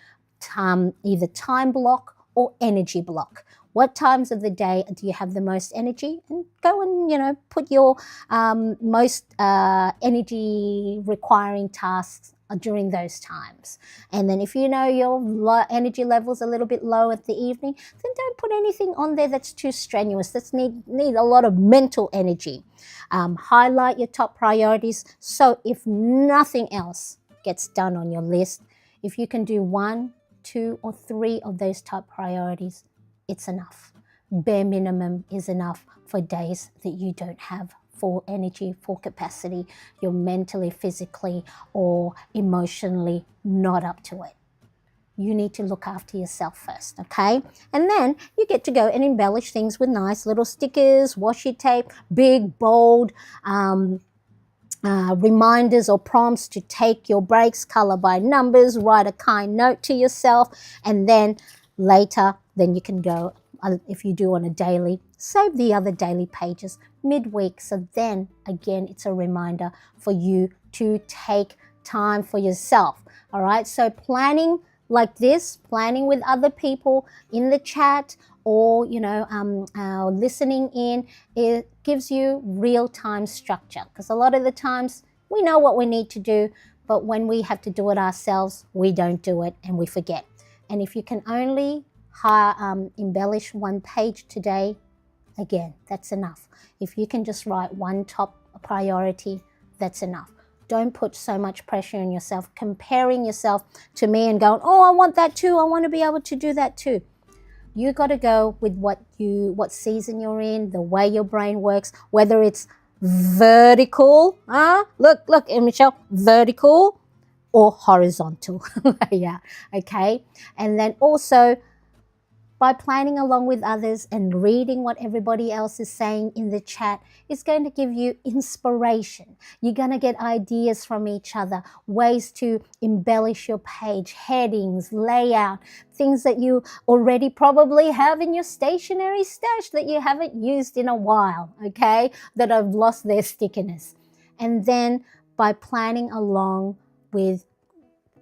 either time block or energy block. What times of the day do you have the most energy? And go and, put your most energy requiring tasks during those times. And then if your energy level's a little bit low at the evening, then don't put anything on there that's too strenuous, that's need a lot of mental energy. Highlight your top priorities. So if nothing else gets done on your list, if you can do 1, 2, or 3 of those top priorities, it's enough. Bare minimum is enough for days that you don't have full energy, full capacity, you're mentally, physically, or emotionally not up to it. You need to look after yourself first, okay? And then you get to go and embellish things with nice little stickers, washi tape, big, bold, reminders or prompts to take your breaks, color by numbers, write a kind note to yourself, and then later, then you can go, if you do on a daily, save the other daily pages midweek. So then, again, it's a reminder for you to take time for yourself, all right? So planning like this, planning with other people in the chat or, listening in, it gives you real-time structure, because a lot of the times we know what we need to do, but when we have to do it ourselves, we don't do it and we forget. And if you can only embellish 1 page today, again, that's enough. If you can just write 1 top priority, that's enough. Don't put so much pressure on yourself, comparing yourself to me and going, oh, I want that too. I want to be able to do that too. You got to go with what season you're in, the way your brain works, whether it's vertical, look, Michelle, vertical or horizontal layout, okay? And then also, by planning along with others and reading what everybody else is saying in the chat, is going to give you inspiration. You're going to get ideas from each other, ways to embellish your page, headings, layout, things that you already probably have in your stationery stash that you haven't used in a while, okay, that have lost their stickiness. And then by planning along with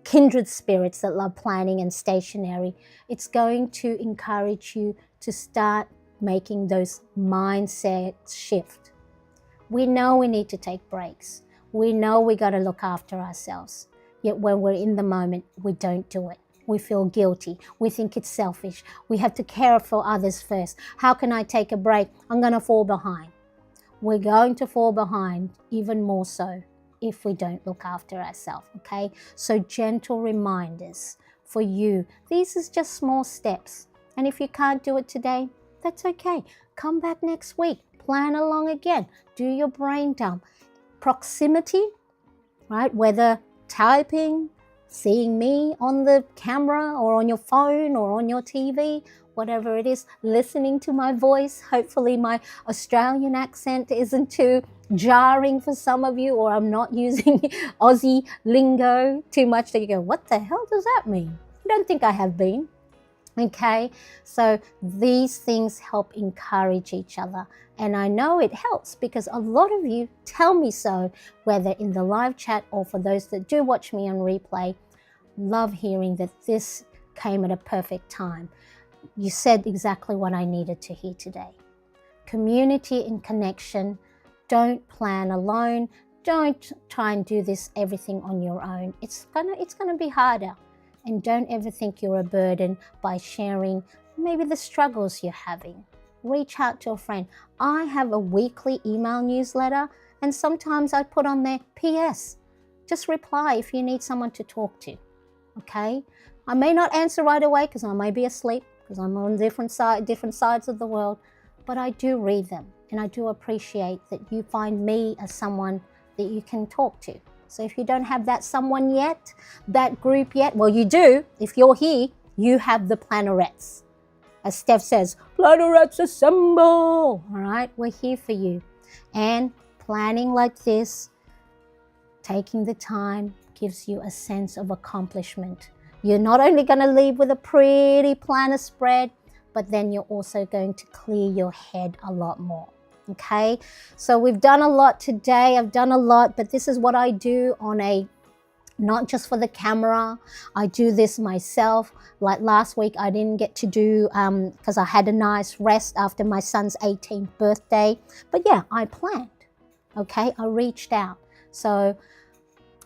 kindred spirits that love planning and stationery, it's going to encourage you to start making those mindset shift. We know we need to take breaks. We know we got to look after ourselves. Yet when we're in the moment, we don't do it. We feel guilty. We think it's selfish. We have to care for others first. How can I take a break? I'm going to fall behind. We're going to fall behind even more so if we don't look after ourselves, okay? So gentle reminders for you. These is just small steps. And if you can't do it today, that's okay. Come back next week. Plan along again. Do your brain dump. Proximity, right? Whether typing, seeing me on the camera or on your phone or on your TV, whatever it is, listening to my voice. Hopefully my Australian accent isn't too jarring for some of you, or I'm not using Aussie lingo too much that you go, what the hell does that mean? I don't think I have been. Okay, so these things help encourage each other. And I know it helps because a lot of you tell me so, whether in the live chat or for those that do watch me on replay. Love hearing that this came at a perfect time. You said exactly what I needed to hear today. Community and connection. Don't plan alone. Don't try and do this everything on your own. It's gonna be harder. And don't ever think you're a burden by sharing maybe the struggles you're having. Reach out to a friend. I have a weekly email newsletter, and sometimes I put on there, PS, just reply if you need someone to talk to, okay? I may not answer right away because I may be asleep, because I'm on different sides of the world, but I do read them, and I do appreciate that you find me as someone that you can talk to. So if you don't have that someone yet, that group yet, well, you do. If you're here, you have the plannerettes. As Steph says, plannerettes assemble. All right, we're here for you. And planning like this, taking the time, gives you a sense of accomplishment. You're not only going to leave with a pretty planner spread, but then you're also going to clear your head a lot more. Okay, so we've done a lot today. I've done a lot, but this is what I do on a, not just for the camera. I do this myself. Like last week, I didn't get to do, because I had a nice rest after my son's 18th birthday. But yeah, I planned, okay? I reached out. So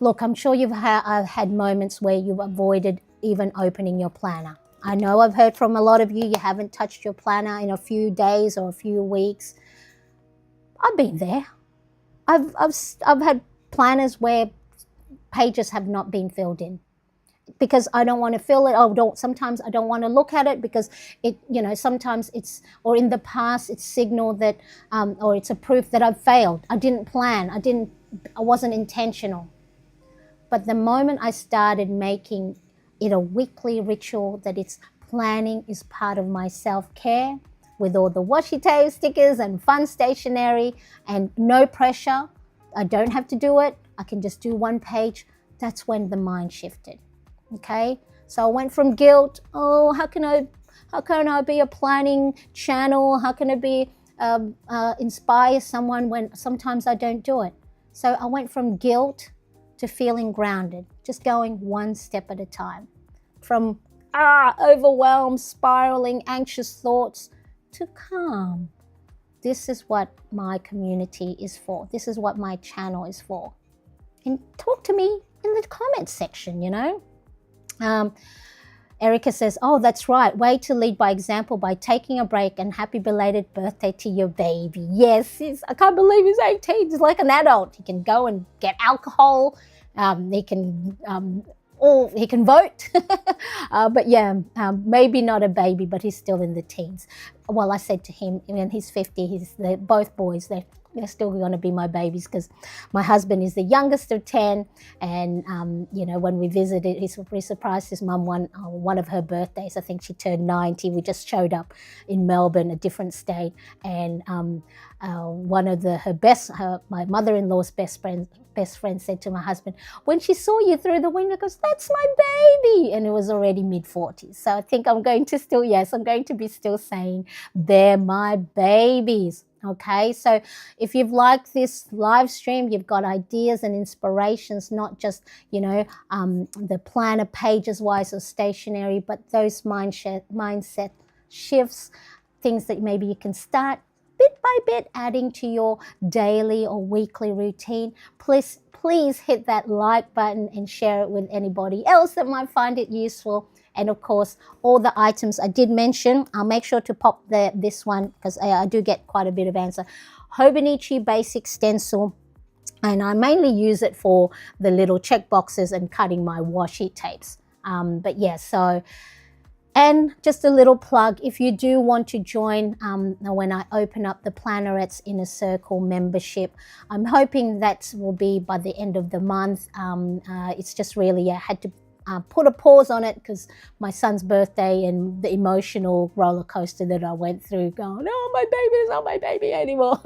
look, I'm sure I've had moments where you've avoided even opening your planner. I know I've heard from a lot of you, you haven't touched your planner in a few days or a few weeks. I've been there. I've had planners where pages have not been filled in because I don't want to fill it. Sometimes I don't want to look at it because it, sometimes it's, or in the past it's signal that, or it's a proof that I've failed. I didn't plan. I wasn't intentional. But the moment I started making it a weekly ritual that it's planning is part of my self-care, with all the washi tape stickers and fun stationery and no pressure. I don't have to do it. I can just do one page. That's when the mind shifted. Okay. So I went from guilt. Oh, how can I be a planning channel? How can I be inspire someone when sometimes I don't do it? So I went from guilt to feeling grounded, just going one step at a time. From overwhelmed, spiraling, anxious thoughts to calm. This is what my community is for. This is what my channel is for. And talk to me in the comments section, Erica says, oh, that's right. Way to lead by example by taking a break, and happy belated birthday to your baby. Yes, I can't believe he's 18. He's like an adult. He can go and get alcohol. He can vote. But yeah, maybe not a baby, but he's still in the teens. Well, I said to him, when he's 50, they're both boys. They're they're still going to be my babies because my husband is the youngest of 10. And, when we visited, we surprised his mum one of her birthdays. I think she turned 90. We just showed up in Melbourne, a different state. And one of my mother-in-law's best friend said to my husband, when she saw you through the window, goes, "That's my baby." And it was already mid-40s. So I think I'm going to be still saying, "They're my babies." Okay, so if you've liked this live stream, you've got ideas and inspirations, not just, the planner pages wise or stationery, but those mindset shifts, things that maybe you can start bit by bit adding to your daily or weekly routine. Please hit that like button and share it with anybody else that might find it useful. And of course, all the items I did mention, I'll make sure to pop this one because I do get quite a bit of answer. Hobonichi Basic Stencil, and I mainly use it for the little check boxes and cutting my washi tapes. And just a little plug, if you do want to join when I open up the Plannerettes Inner Circle membership, I'm hoping that will be by the end of the month. It's just really, I had to put a pause on it because my son's birthday and the emotional roller coaster that I went through going, "Oh, my baby is not my baby anymore."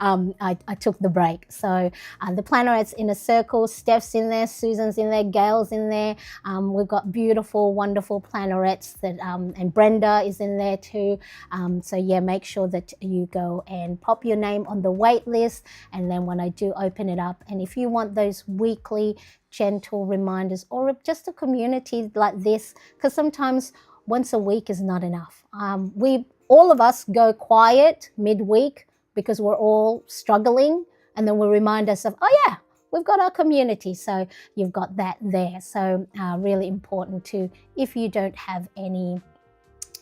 I took the break. So the Plannerettes Inner Circle, Steph's in there, Susan's in there, Gail's in there. We've got beautiful, wonderful plannerettes and Brenda is in there too. Make sure that you go and pop your name on the wait list. And then when I do open it up, and if you want those weekly gentle reminders or just a community like this, because sometimes once a week is not enough. All of us go quiet midweek because we're all struggling, and then we remind ourselves, oh yeah, we've got our community. So you've got that there. So really important too, if you don't have any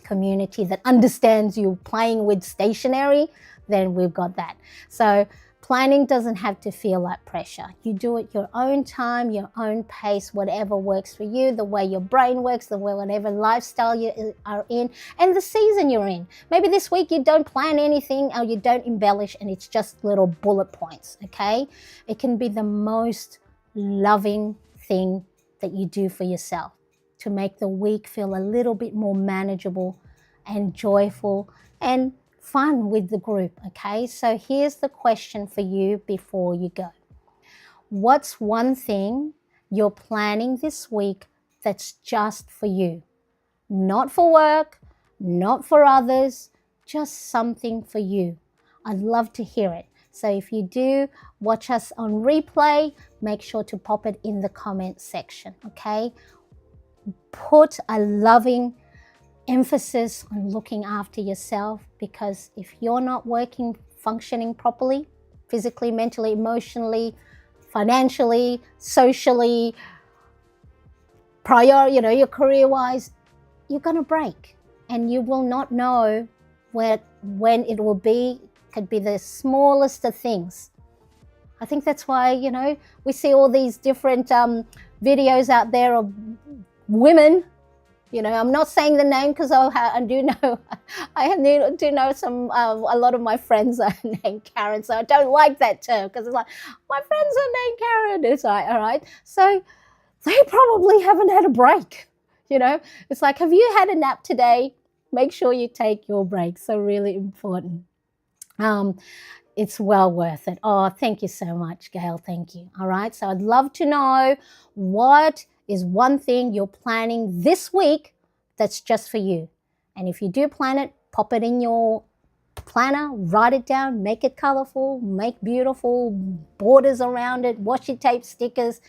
community that understands you playing with stationery, then we've got that. So planning doesn't have to feel like pressure. You do it your own time, your own pace, whatever works for you, the way your brain works, the way whatever lifestyle you are in, and the season you're in. Maybe this week you don't plan anything or you don't embellish and it's just little bullet points, okay? It can be the most loving thing that you do for yourself to make the week feel a little bit more manageable and joyful and fun with the group, okay? So here's the question for you before you go. What's one thing you're planning this week that's just for you? Not for work, not for others, just something for you. I'd love to hear it. So if you do watch us on replay, make sure to pop it in the comment section, okay? Put a loving emphasis on looking after yourself, because if you're not functioning properly, physically, mentally, emotionally, financially, socially, your career-wise, you're going to break and you will not know when it will be. Could be the smallest of things. I think that's why, we see all these different videos out there of women. I'm not saying the name because I do know a lot of my friends are named Karen, so I don't like that term because it's like, my friends are named Karen. It's like, all right, so they probably haven't had a break. It's like, have you had a nap today? Make sure you take your break. So really important. It's well worth it. Oh, thank you so much, Gail. Thank you. All right, so I'd love to know what is one thing you're planning this week that's just for you. And if you do plan it, pop it in your planner, write it down, make it colorful, make beautiful borders around it, washi tape, stickers.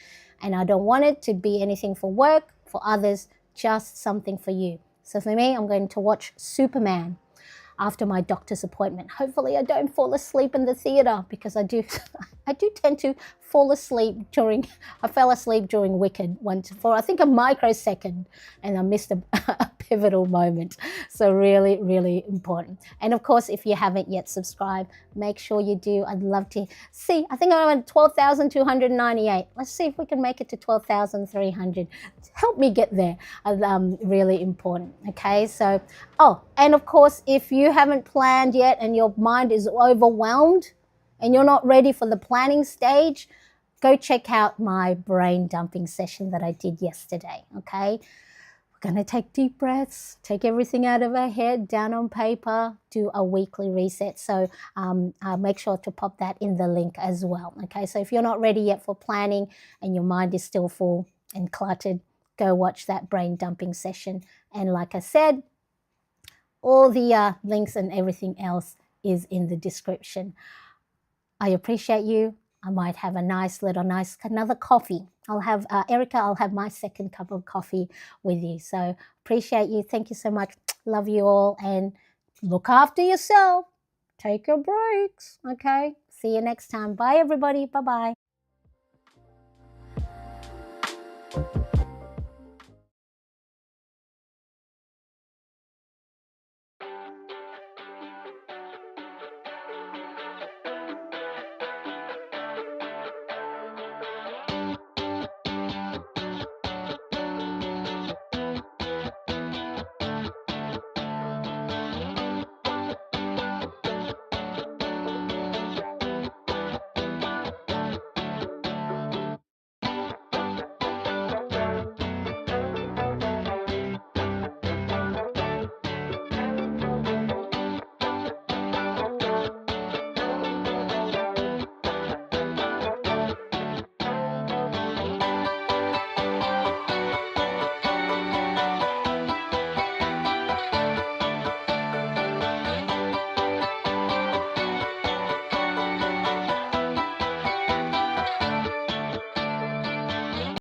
And I don't want it to be anything for work, for others, just something for you. So for me, I'm going to watch Superman after my doctor's appointment. Hopefully I don't fall asleep in the theater, because I do tend to fall asleep I fell asleep during Wicked once for I think a microsecond, and I missed a pivotal moment. So really, really important. And of course, if you haven't yet subscribed, make sure you do. I'd love to see. I think I'm at 12,298. Let's see if we can make it to 12,300. Help me get there. Really important. Okay, so, and of course, if you haven't planned yet and your mind is overwhelmed, and you're not ready for the planning stage, go check out my brain dumping session that I did yesterday, okay? We're going to take deep breaths, take everything out of our head, down on paper, do a weekly reset. So make sure to pop that in the link as well, okay? So if you're not ready yet for planning and your mind is still full and cluttered, go watch that brain dumping session. And like I said, all the links and everything else is in the description. I appreciate you. I might have a another coffee. I'll have, Erica, I'll have my second cup of coffee with you. So appreciate you. Thank you so much. Love you all and look after yourself. Take your breaks. Okay. See you next time. Bye, everybody. Bye-bye.